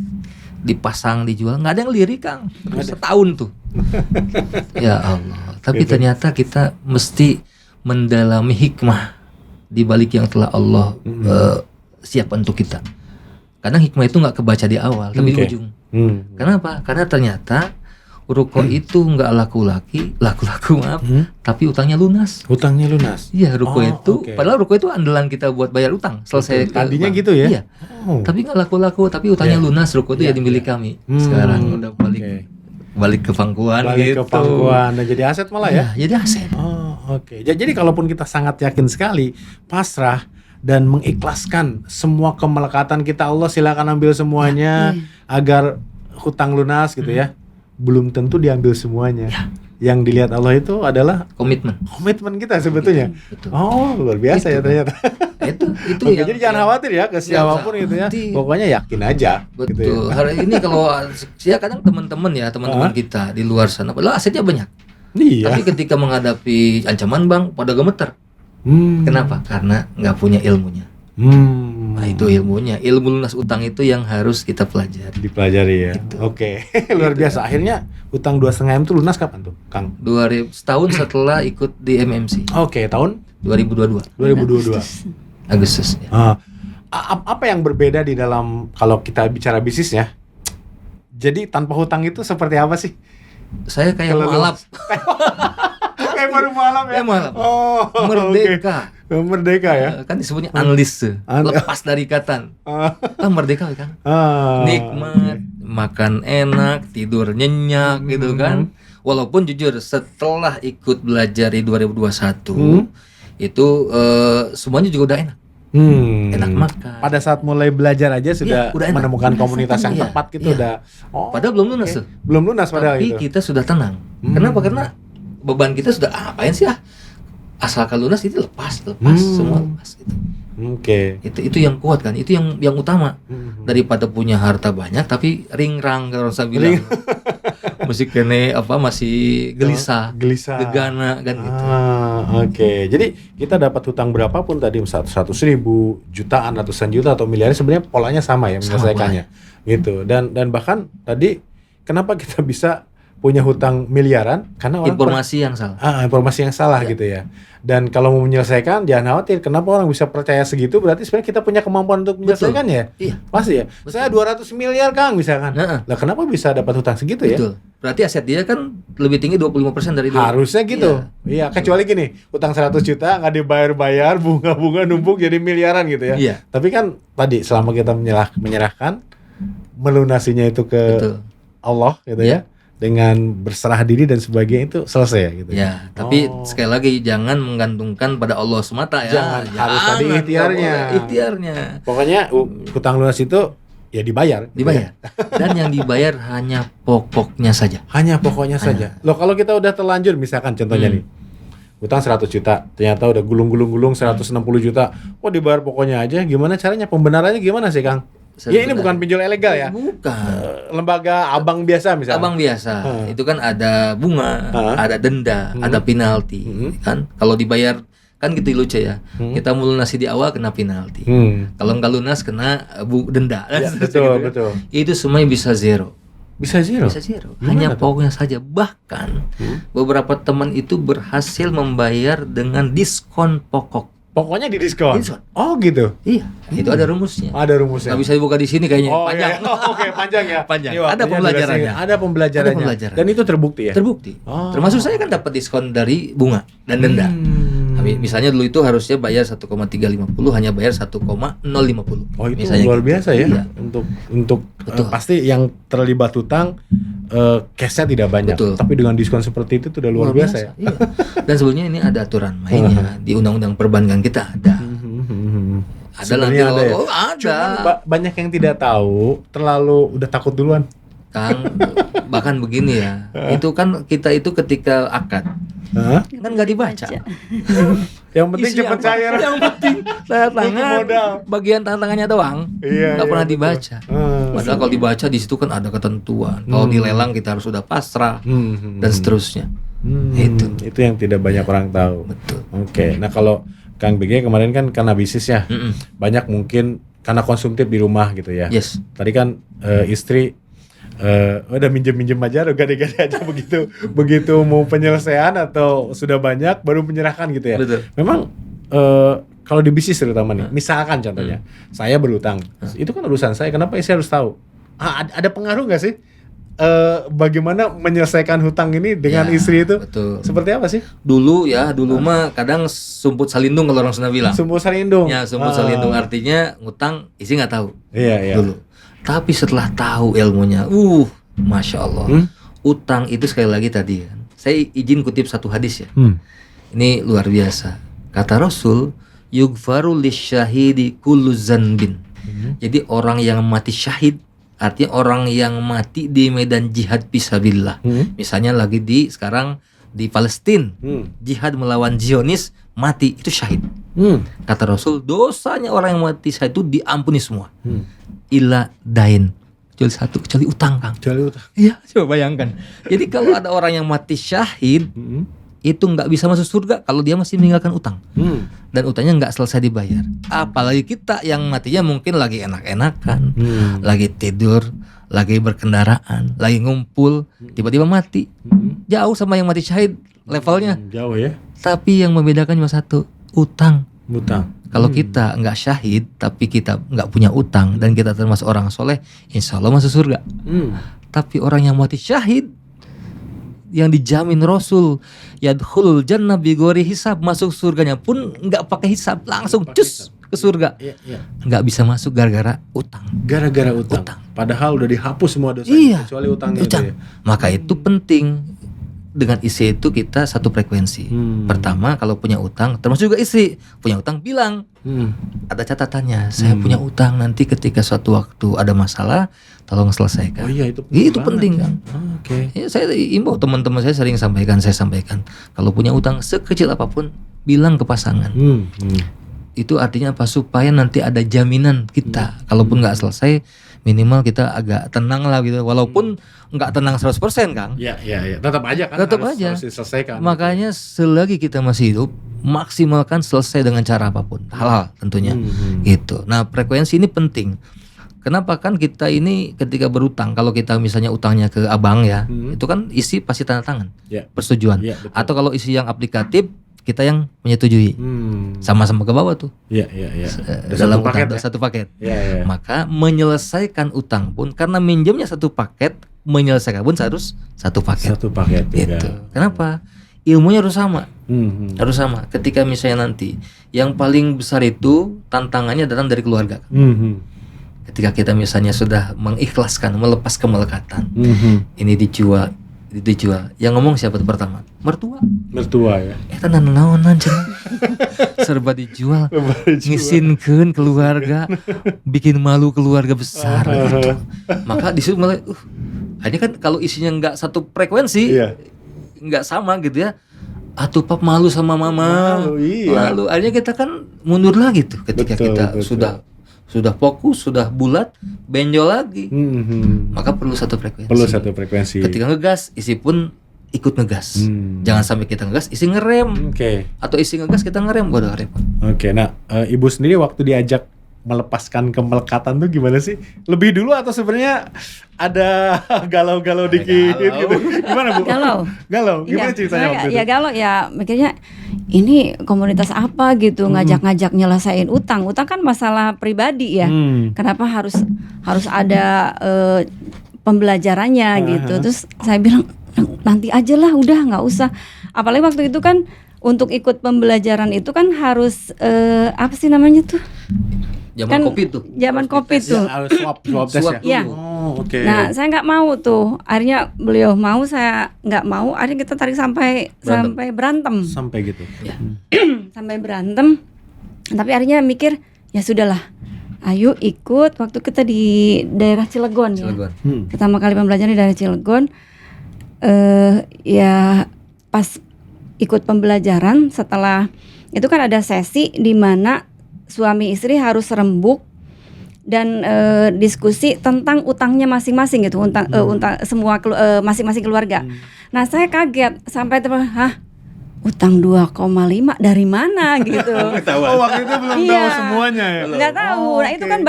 dipasang dijual, nggak ada yang lirik Kang. Setahun tuh. Ya Allah. Tapi ternyata kita mesti mendalami hikmah di balik yang telah Allah siapkan untuk kita. Karena hikmah itu nggak kebaca di awal, tapi di ujung. Kenapa? Karena ternyata ruko itu nggak laku maaf, tapi utangnya lunas. Utangnya lunas. Iya, ruko itu, padahal ruko itu andalan kita buat bayar utang. Selesai tadinya gitu ya. Iya. Tapi nggak laku, tapi utangnya lunas. Ruko itu jadi milik kami. Sekarang udah balik ke pangkuan. Balik ke pangkuan dan jadi aset malah ya. Jadi aset. Jadi kalaupun kita sangat yakin sekali, pasrah dan mengikhlaskan semua kemelekatan kita, Allah silakan ambil semuanya agar hutang lunas gitu ya. Belum tentu diambil semuanya. Yang dilihat Allah itu adalah komitmen kita sebetulnya. Luar biasa ya ternyata. Itu yang, jadi jangan khawatir ya ke siapapun gitu ya. Pokoknya yakin aja. Betul. Gitu ya. Hari ini kalau ya kadang teman-teman kita di luar sana, padahal asetnya banyak. Iya. Tapi ketika menghadapi ancaman bank pada gemeter. Kenapa? Karena nggak punya ilmunya. Nah itu ilmunya, ilmu lunas utang itu yang harus kita pelajari. Dipelajari ya. Gitu. Oke. Luar biasa. Akhirnya utang 2,5 M itu lunas kapan tuh, Kang? Setahun setelah ikut di MMC. Oke, tahun 2022. Agustus. Ya. Apa yang berbeda di dalam kalau kita bicara bisnis ya? Jadi tanpa hutang itu seperti apa sih? Saya kayak mualaf. Kayak baru malam ya. Merdeka. Merdeka ya. Kan disebutnya unleash, lepas dari ikatan. Merdeka kan. Nikmat, makan enak, tidur nyenyak gitu kan. Walaupun jujur setelah ikut belajar di 2021 itu semuanya juga udah enak. Enak makan. Pada saat mulai belajar aja sudah menemukan komunitas yang tepat gitu udah. Padahal belum lunas tuh. Belum lunas padahal itu. Tapi kita sudah tenang. Kenapa? Karena beban kita sudah apain sih asalkan lunas itu lepas semua lepas gitu. Itu yang kuat kan, itu yang utama daripada punya harta banyak tapi ringrang kalau saya bilang. masih gelisah, gegana kan gitu. Jadi kita dapat hutang berapapun tadi 100.000, jutaan, ratusan juta atau miliaran, sebenarnya polanya sama ya menyelesaikannya. Gitu. Dan bahkan tadi kenapa kita bisa punya hutang miliaran? Karena informasi yang salah. Informasi yang salah gitu ya. Dan kalau mau menyelesaikan jangan khawatir. Kenapa orang bisa percaya segitu? Berarti sebenarnya kita punya kemampuan untuk menyelesaikannya. Iya. Pasti ya. Saya 200 miliar Kang misalkan. Lah kenapa bisa dapat hutang segitu ya? Betul. Berarti aset dia kan lebih tinggi 25% dari dia. Harusnya gitu. Iya, kecuali gini, hutang 100 juta nggak dibayar-bayar, bunga-bunga numpuk jadi miliaran gitu ya. Iya. Tapi kan tadi selama kita menyerahkan melunasinya itu ke Allah gitu ya. Dengan berserah diri dan sebagainya itu selesai ya gitu. Ya, tapi sekali lagi jangan menggantungkan pada Allah semata ya. Jangan harus tadi ikhtiarnya. Pokoknya hutang lunas itu ya dibayar. Dan yang dibayar hanya pokoknya saja. Hanya pokoknya saja. Loh kalau kita udah terlanjur misalkan contohnya nih. Hutang 100 juta, ternyata udah gulung-gulung 160 juta. Dibayar pokoknya aja. Gimana caranya? Pembenarannya gimana sih, Kang? Ya ini bukan pinjol ilegal ya. Bukan. Lembaga abang biasa misalnya. Abang biasa. Itu kan ada bunga, ada denda, ada penalti kan. Kalau dibayar kan gitu lucu ya. Kita melunasi di awal kena penalti. Kalau nggak lunas kena denda. Ya, betul. Itu semuanya bisa zero. Bisa zero. Hanya pokoknya saja. Bahkan beberapa teman itu berhasil membayar dengan diskon pokok. Pokoknya di diskon. Oh gitu. Iya, itu ada rumusnya. Ada rumusnya. Nggak bisa dibuka di sini kayaknya. Panjang. Oke, panjang ya. Panjang. Iya, ada pembelajarannya. Ada pembelajarannya. Dan itu terbukti ya. Terbukti. Termasuk saya kan dapat diskon dari bunga dan denda. Misalnya dulu itu harusnya bayar 1,350, hanya bayar 1,050. Oh itu misalnya luar gitu. biasa ya. Iya. Untuk pasti yang terlibat hutang cashnya tidak banyak. Betul. Tapi dengan diskon seperti itu udah luar biasa ya. Iya. Dan sebetulnya ini ada aturan mainnya di undang-undang perbankan kita ada. Ada nanti ada ya? ada. Cuman banyak yang tidak tahu, terlalu udah takut duluan. Kang, bahkan begini ya. Itu kan kita itu ketika akad Hah? Kan nggak dibaca. Yang penting Isi cepet apa? cair. Yang penting tanda tangan, modal. bagian tanda tangannya doang, Iya, nggak pernah betul. dibaca. Padahal kalau dibaca di situ kan ada ketentuan. Kalau dilelang kita harus sudah pasrah dan seterusnya. Itu yang tidak banyak orang tahu. Betul. Oke. Nah kalau Kang BG kemarin kan karena bisnis ya, banyak mungkin karena konsumtif di rumah gitu ya. Yes. Tadi kan istri udah minjem aja, udah gade-gade aja begitu mau penyelesaian atau sudah banyak baru menyerahkan gitu ya. Betul. Memang kalau di bisnis terutama nih, misalkan contohnya saya berutang, itu kan urusan saya. Kenapa istri harus tahu? Ada pengaruh nggak sih? Bagaimana menyelesaikan hutang ini dengan Ya, istri itu? betul. Seperti apa sih? Dulu mah kadang sumput salindung kalau orang Sunda bilang. Sumbu salindung. Ya, sumput salindung artinya ngutang isi nggak tahu. Iya. Dulu. Tapi setelah tahu ilmunya, masya Allah. Utang itu sekali lagi tadi kan. Saya izin kutip satu hadis ya. Ini luar biasa. Kata Rasul, yugfaru lisyahidi kullu zanbin. Jadi orang yang mati syahid, artinya orang yang mati di medan jihad fisabilillah. Misalnya lagi sekarang di Palestina, jihad melawan Zionis, mati itu syahid. Kata Rasul, dosanya orang yang mati syahid itu diampuni semua. Illa dain, kecuali utang, Kang. Iya, coba bayangkan. Jadi kalau ada orang yang mati syahid, itu nggak bisa masuk surga kalau dia masih meninggalkan utang, dan utangnya nggak selesai dibayar. Apalagi kita yang matinya mungkin lagi enak-enakan, lagi tidur, lagi berkendaraan, lagi ngumpul, tiba-tiba mati. Jauh sama yang mati syahid levelnya. Jauh ya. Tapi yang membedakan cuma satu, utang. Kalau kita nggak syahid tapi kita nggak punya utang dan kita termasuk orang soleh, insya Allah masuk surga. Tapi orang yang mati syahid, yang dijamin Rasul, yadkhulul jannah bighairi hisab, masuk surganya pun nggak pakai hisab, langsung cus ke surga. Nggak bisa masuk gara-gara utang. Gara-gara utang. Padahal udah dihapus semua dosa kecuali utangnya. Utang. Itu ya. Maka itu penting. Dengan istri itu kita satu frekuensi. Pertama, kalau punya utang, termasuk juga istri punya utang, bilang ada catatannya. Saya punya utang, nanti ketika suatu waktu ada masalah, tolong selesaikan. Itu penting kan. Ya, saya imbau teman-teman saya sering sampaikan. Kalau punya utang sekecil apapun, bilang ke pasangan. Itu artinya apa? Supaya nanti ada jaminan kita. Kalaupun nggak selesai, minimal kita agak tenang lah gitu. Walaupun nggak tenang 100%, Kang. Iya. Tetap aja kan. Harus diselesaikan. Makanya selagi kita masih hidup, maksimalkan selesai dengan cara apapun, halal tentunya. Gitu. Nah, frekuensi ini penting. Kenapa? Kan kita ini ketika berutang, kalau kita misalnya utangnya ke abang ya, itu kan isi pasti tanda tangan, persetujuan. Atau kalau isi yang aplikatif, kita yang menyetujui, sama-sama ke bawah tuh. Dalam satu paket. Maka menyelesaikan utang pun karena minjemnya satu paket, menyelesaikan pun harus satu paket. Gitu. Kenapa? Ilmunya harus sama. Harus sama. Ketika misalnya nanti yang paling besar itu tantangannya datang dari keluarga. Ketika kita misalnya sudah mengikhlaskan, melepas kemelekatan, ini dijual. Yang ngomong siapa tuh pertama? Mertua ya. Naon serba dijual. Ngisinkeun keluarga, bikin malu keluarga besar gitu. Maka disitu mulai akhirnya kan kalau isinya nggak satu frekuensi, nggak sama gitu ya. Atuh pap malu sama mama. Malu. Akhirnya kita kan mundur lagi tuh ketika kita sudah fokus, sudah bulat, benjol lagi. Maka perlu satu frekuensi. Ketika ngegas, isi pun ikut ngegas. Jangan sampai kita ngegas, isi ngerem. Atau isi ngegas kita ngerem, udah repot. Nah, Ibu sendiri waktu diajak melepaskan kemelekatan tuh gimana sih? Lebih dulu atau sebenarnya ada galau-galau dikit gitu? Gimana Bu? Galau. Gimana ceritanya waktu itu? Ya galau ya, mikirnya ini komunitas apa gitu, ngajak-ngajak nyelesain utang. Utang kan masalah pribadi ya. Kenapa harus ada pembelajarannya gitu. Terus saya bilang nanti aja lah, udah nggak usah. Apalagi waktu itu kan untuk ikut pembelajaran itu kan harus apa sih namanya tuh? Zaman Covid tuh. Swab tes ya. Nah, saya nggak mau tuh. Akhirnya beliau mau, saya nggak mau. Akhirnya kita tarik sampai berantem. Sampai gitu. Sampai berantem. Tapi akhirnya mikir, ya sudahlah. Ayo ikut. Waktu kita di daerah Cilegon. Ya. Pertama kali pembelajaran di daerah Cilegon. Ya pas ikut pembelajaran setelah itu kan ada sesi di mana suami istri harus rembuk dan diskusi tentang utangnya masing-masing gitu, utang semua masing-masing keluarga. Nah, saya kaget sampai utang 2,5 dari mana gitu. Oh, waktu itu belum tahu semuanya ya. Nggak tahu. Nah, itu kan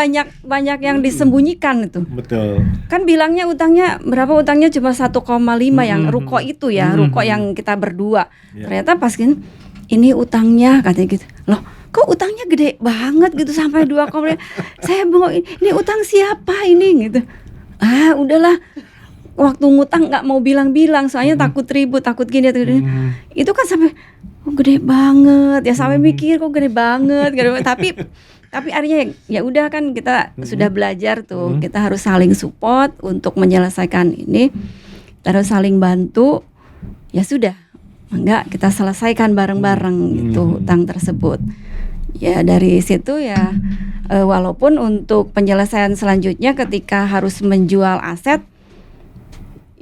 banyak yang disembunyikan itu. Betul. Kan bilangnya utangnya berapa? Utangnya cuma 1,5 yang ruko itu ya, ruko yang kita berdua. Ternyata pas ini utangnya katanya gitu. Loh, kok utangnya gede banget gitu sampai 2,5. Saya bengok, ini utang siapa ini gitu. Udahlah. Waktu ngutang nggak mau bilang-bilang soalnya takut ribut, takut gini. Itu kan sampai gede banget ya, sampai mikir kok gede banget gitu. Tapi akhirnya ya udah kan kita sudah belajar tuh, kita harus saling support untuk menyelesaikan ini, terus saling bantu. Ya sudah, enggak kita selesaikan bareng-bareng gitu utang tersebut. Ya dari situ ya walaupun untuk penyelesaian selanjutnya ketika harus menjual aset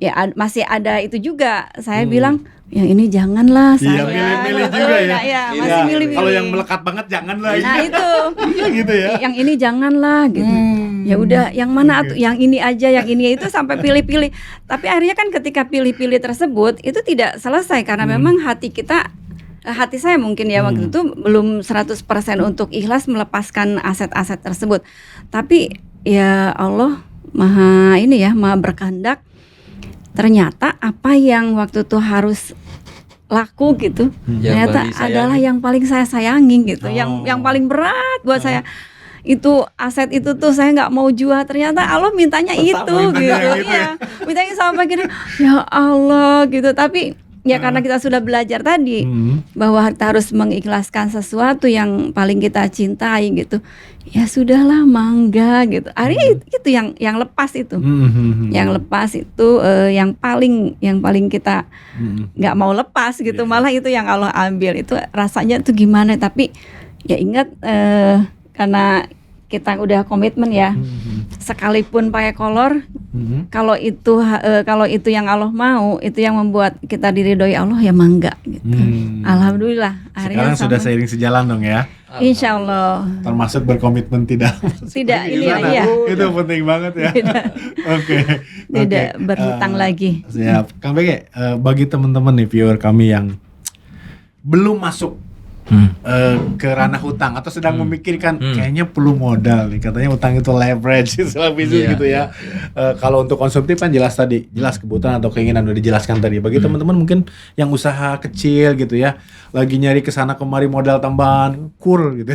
ya masih ada itu juga. Saya bilang yang ini janganlah saya. Milih-milih juga ya. Masih milih-milih. Kalau yang melekat banget janganlah. Nah itu. Gitu ya. Yang ini janganlah gitu. Ya udah yang mana tuh? Yang ini aja, yang ini itu sampai pilih-pilih. Tapi akhirnya kan ketika pilih-pilih tersebut itu tidak selesai karena memang hati saya mungkin ya waktu itu belum 100% untuk ikhlas melepaskan aset-aset tersebut. Tapi ya Allah maha berkehendak. Ternyata apa yang waktu itu harus laku gitu, ternyata adalah yang paling saya sayangi gitu, yang paling berat buat saya. Itu aset itu tuh saya nggak mau jual, ternyata Allah mintanya itu gitu. Iya, mintanya sampai gini, ya Allah gitu. Tapi ya karena kita sudah belajar tadi bahwa kita harus mengikhlaskan sesuatu yang paling kita cintai gitu. Ya sudahlah, mangga gitu. Akhirnya itu yang lepas itu. Yang lepas itu yang paling kita nggak mau lepas gitu. Malah itu yang Allah ambil. Itu rasanya tuh gimana, tapi ya ingat karena kita udah komitmen ya. Sekalipun pakai kolor, kalau itu yang Allah mau, itu yang membuat kita diridhoi Allah, ya mangga gitu. Alhamdulillah. Sekarang sudah seiring sejalan dong ya. Insya Allah. Termasuk berkomitmen tidak ini ya. Itu penting banget ya. Tidak berhutang lagi. Siap. Kang BG, bagi teman-teman nih viewer kami yang belum masuk ke ranah hutang atau sedang memikirkan kayaknya perlu modal nih, katanya utang itu leverage istilah bisnis gitu ya. Kalau untuk konsumtif kan jelas kebutuhan atau keinginan udah dijelaskan tadi. Bagi teman-teman mungkin yang usaha kecil gitu ya, lagi nyari kesana kemari modal tambahan gitu.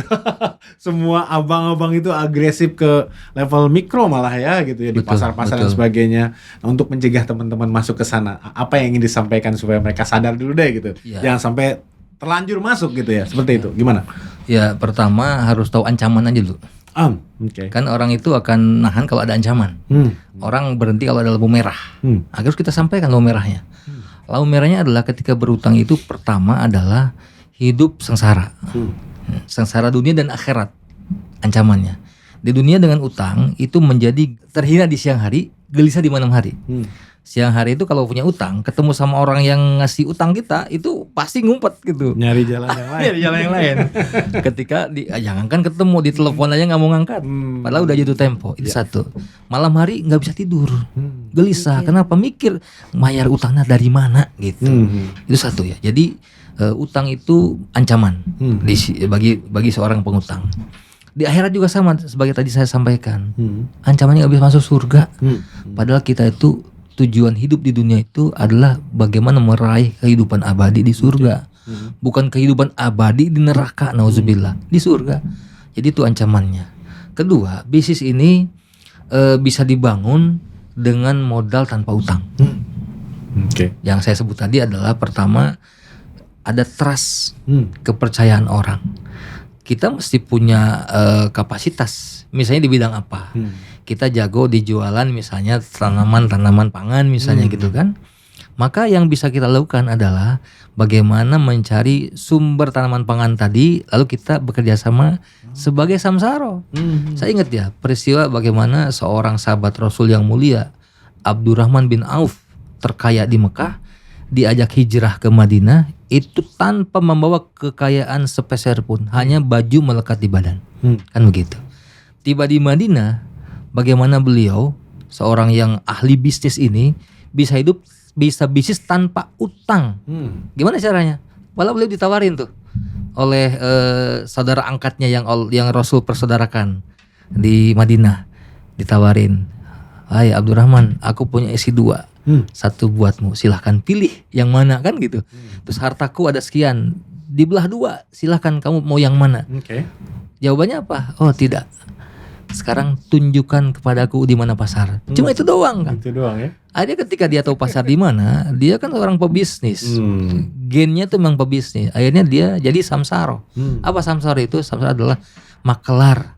Semua abang-abang itu agresif ke level mikro malah ya gitu ya, di pasar-pasar dan sebagainya. Nah, untuk mencegah teman-teman masuk ke sana, apa yang ingin disampaikan supaya mereka sadar dulu deh gitu. Jangan sampai terlanjur masuk gitu ya, seperti itu. Gimana? Ya pertama harus tahu ancaman aja dulu. Kan orang itu akan nahan kalau ada ancaman. Orang berhenti kalau ada lampu merah. Harus kita sampaikan lampu merahnya. Lampu merahnya adalah ketika berutang itu pertama adalah hidup sengsara. Sengsara dunia dan akhirat ancamannya. Di dunia dengan utang itu menjadi terhina di siang hari, gelisah di malam hari. Siang hari itu kalau punya utang, ketemu sama orang yang ngasih utang kita, itu pasti ngumpet gitu. Nyari jalan yang lain. Nyari jalan yang lain. Ketika jangankan ketemu, di telepon aja nggak mau ngangkat. Padahal udah jatuh tempo. Itu satu. Malam hari nggak bisa tidur, gelisah. Kenapa? Mikir bayar utangnya dari mana gitu. Itu satu ya. Jadi utang itu ancaman bagi seorang pengutang. Di akhirat juga sama, sebagai tadi saya sampaikan. Ancamannya nggak bisa masuk surga. Padahal kita itu tujuan hidup di dunia itu adalah bagaimana meraih kehidupan abadi di surga. Bukan kehidupan abadi di neraka, nauzubillah, di surga. Jadi itu ancamannya. Kedua, bisnis ini bisa dibangun dengan modal tanpa utang. Yang saya sebut tadi adalah pertama ada trust, kepercayaan orang. Kita mesti punya kapasitas, misalnya di bidang apa. Kita jago di jualan misalnya tanaman pangan misalnya gitu kan. Maka yang bisa kita lakukan adalah bagaimana mencari sumber tanaman pangan tadi, lalu kita bekerja sama sebagai samsaro. Saya ingat ya peristiwa bagaimana seorang sahabat Rasul yang mulia, Abdurrahman bin Auf, terkaya di Mekah, diajak hijrah ke Madinah itu tanpa membawa kekayaan sepeser pun, hanya baju melekat di badan. Kan begitu. Tiba di Madinah, bagaimana beliau seorang yang ahli bisnis ini bisa bisnis tanpa utang. Gimana caranya? Malah beliau ditawarin tuh oleh saudara angkatnya yang Rasul persaudarakan di Madinah, ditawarin, "Hai Abdurrahman, aku punya isi 2. Satu buatmu, silahkan pilih yang mana," kan gitu. Terus hartaku ada sekian, dibelah 2, silahkan kamu mau yang mana. Jawabannya apa? Oh tidak, sekarang tunjukkan kepadaku di mana pasar. Cuma itu doang kan. Itu doang ya. Akhirnya ketika dia tahu pasar di mana, dia kan orang pebisnis. Gennya tuh memang pebisnis. Akhirnya dia jadi samsaro. Apa samsaro itu? Samsaro adalah makelar.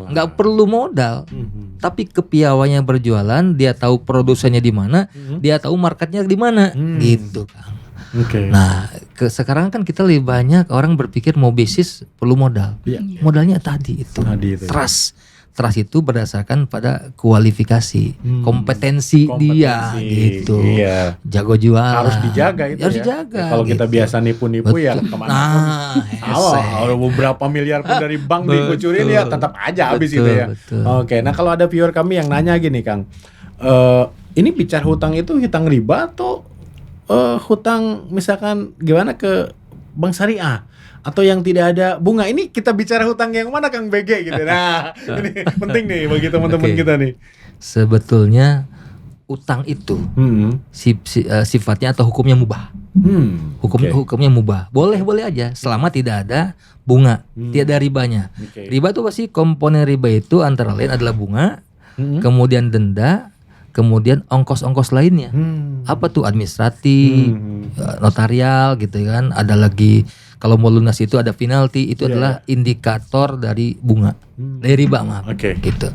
Nggak perlu modal, tapi kepiawainya berjualan, dia tahu produsennya di mana, dia tahu marketnya di mana, gitu Kang. Nah, sekarang kan kita lebih banyak orang berpikir mau bisnis perlu modal. Modalnya tadi itu. Trust itu berdasarkan pada kualifikasi, kompetensi dia gitu. Jago jual. Harus dijaga itu. Harus dijaga. Kalau kita biasa nipu-nipu ya kemana pun. Kalau beberapa miliar pun dari bank dikucurin ya tetap aja habis itu ya. Oke, nah kalau ada viewer kami yang nanya gini Kang, ini bicara hutang itu hutang riba atau hutang misalkan gimana ke bank syariah? Atau yang tidak ada bunga? Ini kita bicara hutang yang mana Kang BG gitu. Nah, ini penting nih bagi teman-teman kita nih. Sebetulnya utang itu sifatnya atau hukumnya mubah. Hukumnya mubah. Boleh aja selama tidak ada bunga, tidak ada ribanya. Riba itu pasti komponen riba itu antara lain adalah bunga, kemudian denda, kemudian ongkos-ongkos lainnya. Apa tuh? Administratif, notarial gitu kan. Ada lagi kalau mau lunas itu ada penalti, itu adalah indikator dari bunga, dari riba gitu.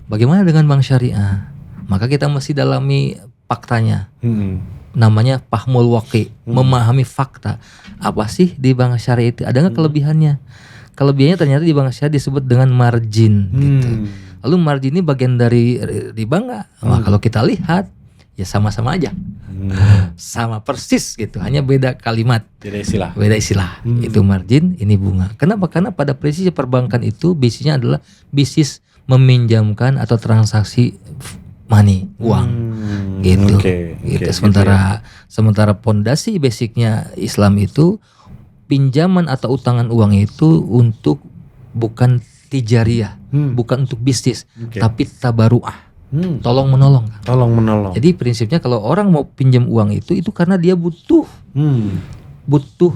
Bagaimana dengan bank syariah? Maka kita mesti dalami faktanya. Namanya fahmul waqi, memahami fakta. Apa sih di bank syariah itu? Ada nggak kelebihannya? Kelebihannya ternyata di bank syariah disebut dengan margin gitu. Lalu margin ini bagian dari riba nggak? Nah, kalau kita lihat ya sama-sama aja. Sama persis gitu, hanya beda kalimat, beda istilah. Itu margin, ini bunga. Kenapa? Karena pada prinsip perbankan itu bisnisnya adalah bisnis meminjamkan atau transaksi money, uang, gitu. Gitu. Sementara pondasi basicnya Islam itu pinjaman atau utangan uang itu untuk bukan tijariyah, bukan untuk bisnis, tapi tabaruah. Tolong menolong. Jadi prinsipnya kalau orang mau pinjam uang itu karena dia butuh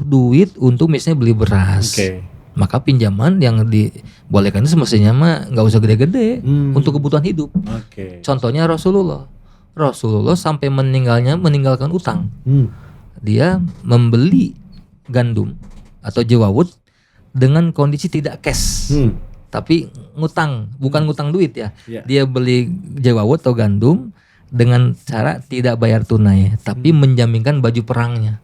duit untuk misalnya beli beras. Maka pinjaman yang dibolehkan itu semestinya mah nggak usah gede-gede untuk kebutuhan hidup. Contohnya Rasulullah sampai meninggalkan utang. Dia membeli gandum atau jawawut dengan kondisi tidak cash. Tapi ngutang, bukan ngutang duit ya. Dia beli jawawut atau gandum dengan cara tidak bayar tunai, tapi menjaminkan baju perangnya.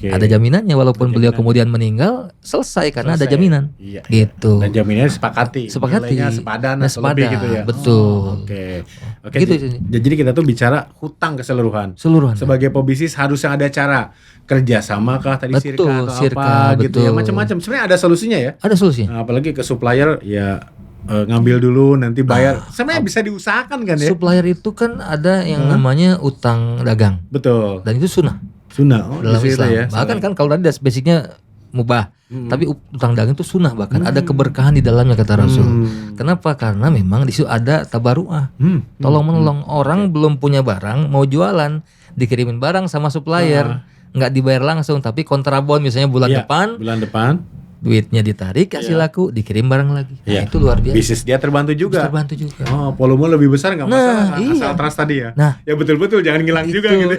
Ada jaminannya walaupun beliau kemudian meninggal, selesai karena ada jaminan. Gitu. Dan jaminannya sepakati. Nilainya sepadan atau lebih gitu ya. Betul. Gitu. Jadi kita tuh bicara hutang keseluruhan. Sebagai pebisnis harus ada cara kerjasama kah tadi sirka atau apa gitu ya, macam-macam. Sebenarnya ada solusinya ya. Ada solusinya. Nah, apalagi ke supplier ya ngambil dulu nanti bayar. Sebenarnya bisa diusahakan kan ya. Supplier itu kan ada yang namanya utang dagang. Betul. Dan itu sunnah dalam Islam. Ya, bahkan kan kalau tadi basicnya mubah, tapi utang dagang itu sunnah, bahkan ada keberkahan di dalamnya kata Rasul. Kenapa? Karena memang di situ ada tabaruah. Tolong menolong. Orang belum punya barang mau jualan, dikirimin barang sama supplier. Nggak dibayar langsung tapi kontrabon misalnya bulan depan duitnya ditarik kasih laku dikirim barang lagi. Nah, itu luar biasa. Bisnis dia terbantu juga. Oh, volume lebih besar nggak masalah. Asal trust tadi ya. Ya betul-betul jangan ngilang juga gitu.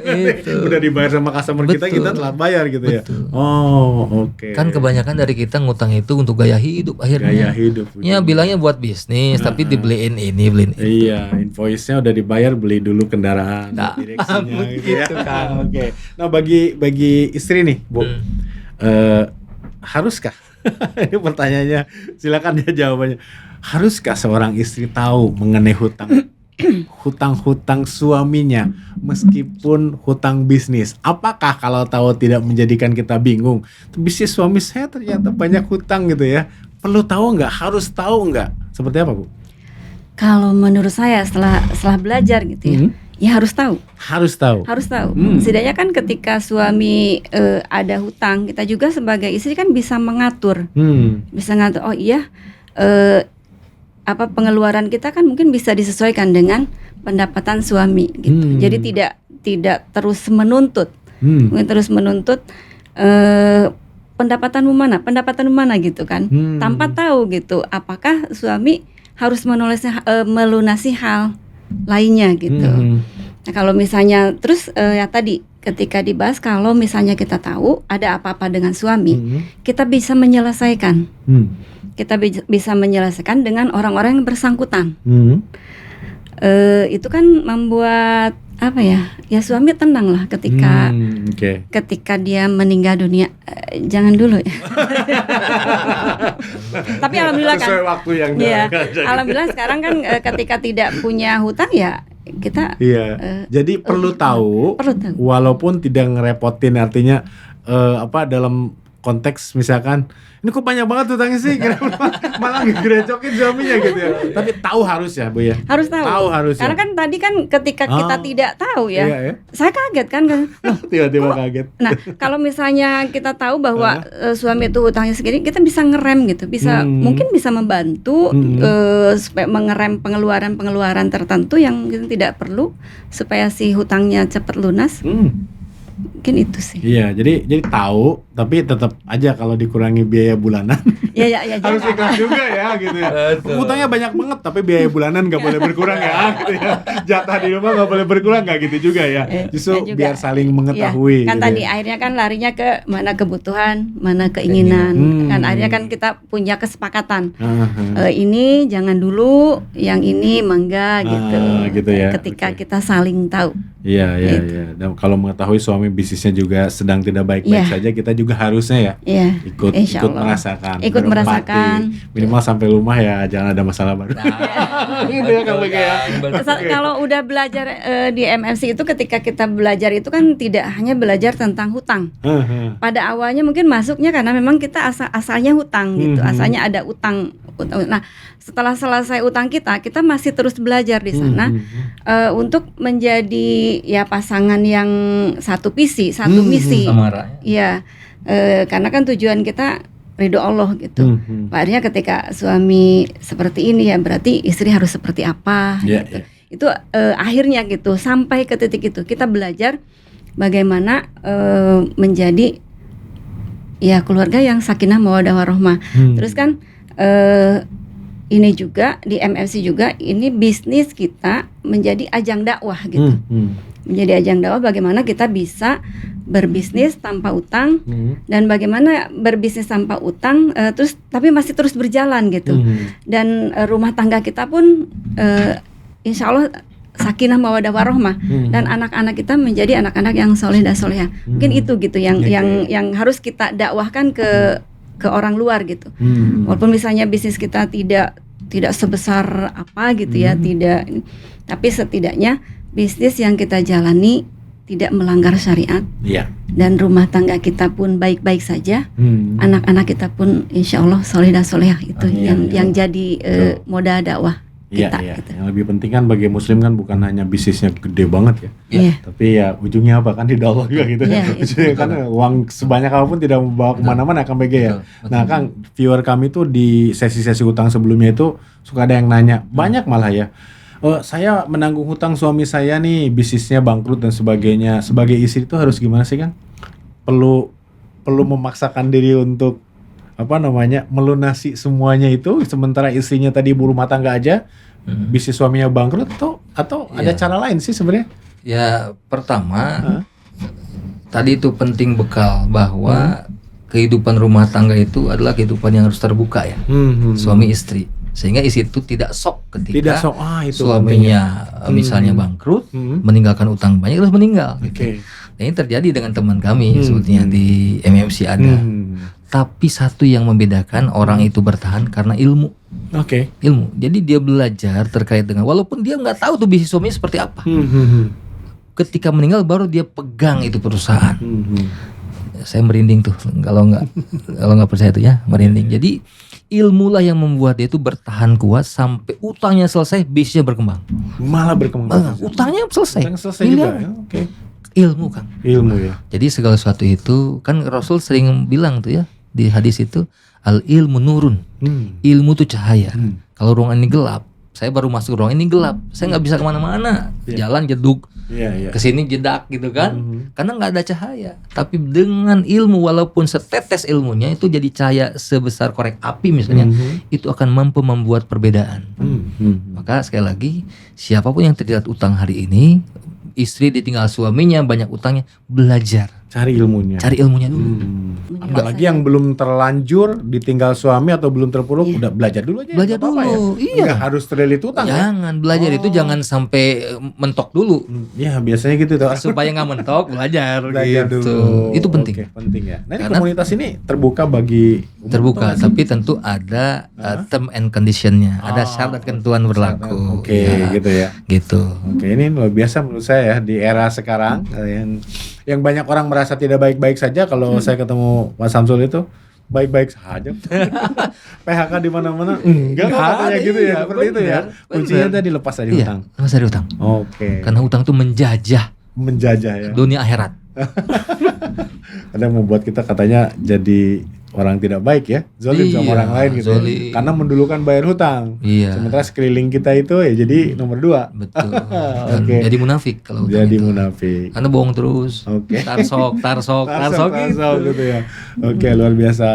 Udah dibayar sama customer kita telat bayar gitu ya. Oh, Kan kebanyakan dari kita ngutang itu untuk gaya hidup akhirnya. Ya bilangnya buat bisnis tapi dibeliin ini beliin itu. Iya, invoice-nya udah dibayar, beli dulu kendaraan, direksinya gitu ya. Nah, bagi istri nih, Bu. Haruskah? Ini pertanyaannya, silakan ya jawabannya. Haruskah seorang istri tahu mengenai hutang hutang-hutang suaminya meskipun hutang bisnis? Apakah kalau tahu tidak menjadikan kita bingung? Bisnis suami saya ternyata banyak hutang gitu ya. Perlu tahu nggak? Harus tahu nggak? Seperti apa, Bu? Kalau menurut saya setelah belajar gitu ya, ya harus tahu. Harus tahu. Harus tahu. Setidaknya kan ketika suami ada hutang, kita juga sebagai istri kan bisa mengatur. Bisa ngatur. Oh iya, pengeluaran kita kan mungkin bisa disesuaikan dengan pendapatan suami gitu. Jadi tidak terus menuntut. Mungkin terus menuntut pendapatanmu mana gitu kan. Tanpa tahu gitu apakah suami harus melunasi hal lainnya gitu. Nah, kalau misalnya terus ya tadi ketika dibahas, kalau misalnya kita tahu ada apa-apa dengan suami, kita bisa menyelesaikan. Kita bisa menyelesaikan dengan orang-orang yang bersangkutan. Itu kan membuat apa ya? Ya suami tenang lah ketika ketika dia meninggal dunia. Jangan dulu ya. Tapi alhamdulillah kan. Sesuai waktu yang alhamdulillah sekarang kan ketika tidak punya hutang ya kita. Jadi perlu tahu. Walaupun tidak ngerepotin, artinya dalam konteks misalkan ini kok banyak banget utangnya sih, malah ngegerecokin suaminya gitu ya. Tapi tahu harus ya, Bu ya. Harus tahu. Karena kan tadi kan ketika kita tidak tahu ya. Saya kaget kan. Tiba-tiba kaget. Nah, kalau misalnya kita tahu bahwa suami itu hutangnya segini, kita bisa ngerem gitu. Mungkin bisa membantu supaya mengerem pengeluaran tertentu yang tidak perlu supaya si hutangnya cepat lunas. Mungkin itu sih. Iya, jadi tahu, tapi tetap aja kalau dikurangi biaya bulanan. Ya, harus ikhlas juga ya gitu ya. Utangnya banyak banget, tapi biaya bulanan nggak boleh berkurang ya, gitu ya. Jatah di rumah nggak boleh berkurang, nggak gitu juga ya. Justru biar saling mengetahui. Kan gitu tadi akhirnya kan larinya ke mana kebutuhan, mana keinginan. Kan akhirnya kan kita punya kesepakatan. Ini jangan dulu, yang ini mengga gitu ya. Ketika kita saling tahu. Iya. Dan kalau mengetahui suami bisnisnya juga sedang tidak baik-baik saja, kita juga harusnya ya ikut merasakan. Minimal sampai rumah ya jangan ada masalah baru. Gitu ya Kang Bega ya. Kalau udah belajar di MFC itu, ketika kita belajar itu kan tidak hanya belajar tentang hutang. Pada awalnya mungkin masuknya karena memang kita asalnya hutang gitu, asalnya ada utang. Nah, setelah selesai utang kita masih terus belajar di sana untuk menjadi ya pasangan yang satu visi, satu misi. Iya, karena kan tujuan kita ridho Allah gitu. Akhirnya ketika suami seperti ini ya berarti istri harus seperti apa gitu. Itu akhirnya gitu, sampai ke titik itu kita belajar bagaimana menjadi ya keluarga yang sakinah mawaddah warahmah. Terus kan ini juga di MFC juga ini bisnis kita menjadi ajang dakwah gitu. Menjadi ajang dakwah bagaimana kita bisa berbisnis tanpa utang dan bagaimana berbisnis tanpa utang terus tapi masih terus berjalan gitu. Dan rumah tangga kita pun insya Allah sakinah mawaddah warahmah dan anak-anak kita menjadi anak-anak yang soleh dan soleha. Mungkin itu gitu yang harus kita dakwahkan ke orang luar gitu. Walaupun misalnya bisnis kita tidak sebesar apa gitu ya, tidak, tapi setidaknya bisnis yang kita jalani tidak melanggar syariat. Dan rumah tangga kita pun baik-baik saja. Anak-anak kita pun insya Allah soleh dan solehah, itu yang jadi modal dakwah kita. Gitu. Yang lebih penting kan bagi muslim kan bukan hanya bisnisnya gede banget ya, tapi ya ujungnya apa kan di Allah juga gitu. Ujungnya kan uang sebanyak apapun tidak membawa kemana-mana Kang BG ya. Nah Kang, viewer kami tuh di sesi-sesi hutang sebelumnya itu suka ada yang nanya, banyak malah ya, saya menanggung hutang suami saya nih, bisnisnya bangkrut dan sebagainya. Sebagai istri itu harus gimana sih Kang? Perlu memaksakan diri untuk melunasi semuanya itu, sementara istrinya tadi ibu rumah tangga aja, bisnis suaminya bangkrut, atau ada cara lain sih sebenarnya? Ya pertama tadi itu penting bekal bahwa kehidupan rumah tangga itu adalah kehidupan yang harus terbuka ya, suami istri, sehingga istri itu tidak sok ketika itu suaminya misalnya bangkrut, meninggalkan utang banyak terus meninggal. Dan ini terjadi dengan teman kami sebetulnya di MMC ada. Tapi satu yang membedakan orang itu bertahan karena ilmu. Oke. Ilmu. Jadi dia belajar terkait dengan, walaupun dia nggak tahu tuh bisnis suaminya seperti apa. Ketika meninggal baru dia pegang itu perusahaan. Saya merinding tuh kalau nggak percaya itu ya, merinding. Jadi ilmulah yang membuat dia itu bertahan kuat sampai utangnya selesai, bisnisnya berkembang. Malah berkembang. Utangnya selesai. Utang selesai juga ya. Oke. Ilmu Kang. Ilmu ya. Jadi segala sesuatu itu kan Rasul sering bilang tuh ya di hadis itu, al ilmu nurun. Ilmu itu cahaya. Kalau ruangan ini gelap, saya baru masuk ruangan ini gelap, saya nggak bisa kemana-mana. Jalan jeduk. Kesini jedak gitu kan, karena nggak ada cahaya. Tapi dengan ilmu, walaupun setetes ilmunya itu jadi cahaya sebesar korek api misalnya, itu akan mampu membuat perbedaan. Maka sekali lagi, siapapun yang terjerat utang hari ini, istri ditinggal suaminya banyak utangnya, belajar, cari ilmunya dulu. Apalagi yang belum terlanjur ditinggal suami atau belum terpuruk, udah belajar dulu aja. Belajar dulu, iya. Nggak harus terlilit utang. Jangan belajar itu jangan sampai mentok dulu. Ya biasanya gitu tuh. Supaya nggak mentok, belajar gitu. Dulu. Itu penting. Oke, penting ya. Nah, ini komunitas ini terbuka bagi umum terbuka, atau tapi tentu ada term and conditionnya, ada syarat dan ketentuan berlaku. Oke, gitu ya. Gitu. Oke, ini luar biasa menurut saya ya di era sekarang yang banyak orang merasa tidak baik-baik saja. Kalau saya ketemu Mas Samsul itu baik-baik saja. PHK di mana-mana enggak katanya gitu ya. Seperti itu ya. Kuncinya tadi lepas dari hutang. Lepas dari hutang. Oke. Karena hutang itu menjajah ya. dunia akhirat. Kadang membuat kita katanya jadi orang tidak baik ya, zolim sama orang lain gitu ya. Karena mendulukan bayar hutang. Sementara sekeliling kita itu ya jadi nomor 2. Betul. Jadi munafik kalau jadi munafik. Karena bohong terus. Tarsok gitu ya. Oke, luar biasa.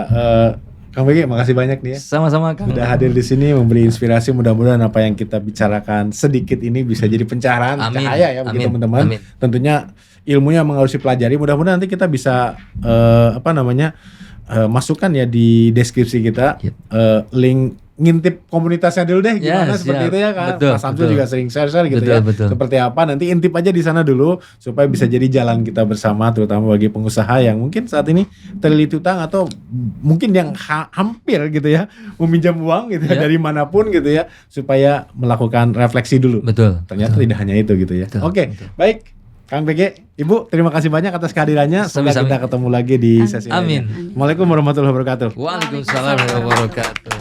Kang Begi, makasih banyak nih ya. Sama-sama Kang. Sudah hadir di sini memberi inspirasi. Mudah-mudahan apa yang kita bicarakan sedikit ini bisa jadi pencerahan, cahaya ya bagi teman-teman. Tentunya ilmunya memang harus dipelajari. Mudah-mudahan nanti kita bisa masukkan ya di deskripsi kita link ngintip komunitasnya dulu deh gimana seperti itu ya kan. Mas Samsul juga sering share gitu ya. Seperti apa nanti intip aja di sana dulu supaya bisa jadi jalan kita bersama, terutama bagi pengusaha yang mungkin saat ini terlilit utang atau mungkin yang hampir gitu ya meminjam uang gitu ya dari manapun gitu ya, supaya melakukan refleksi dulu. Ternyata tidak hanya itu gitu ya. Oke, baik. Kang BG, Ibu, terima kasih banyak atas kehadirannya. Semoga kita ketemu lagi di sesi lainnya. Assalamualaikum warahmatullahi wabarakatuh. Waalaikumsalam warahmatullahi wabarakatuh.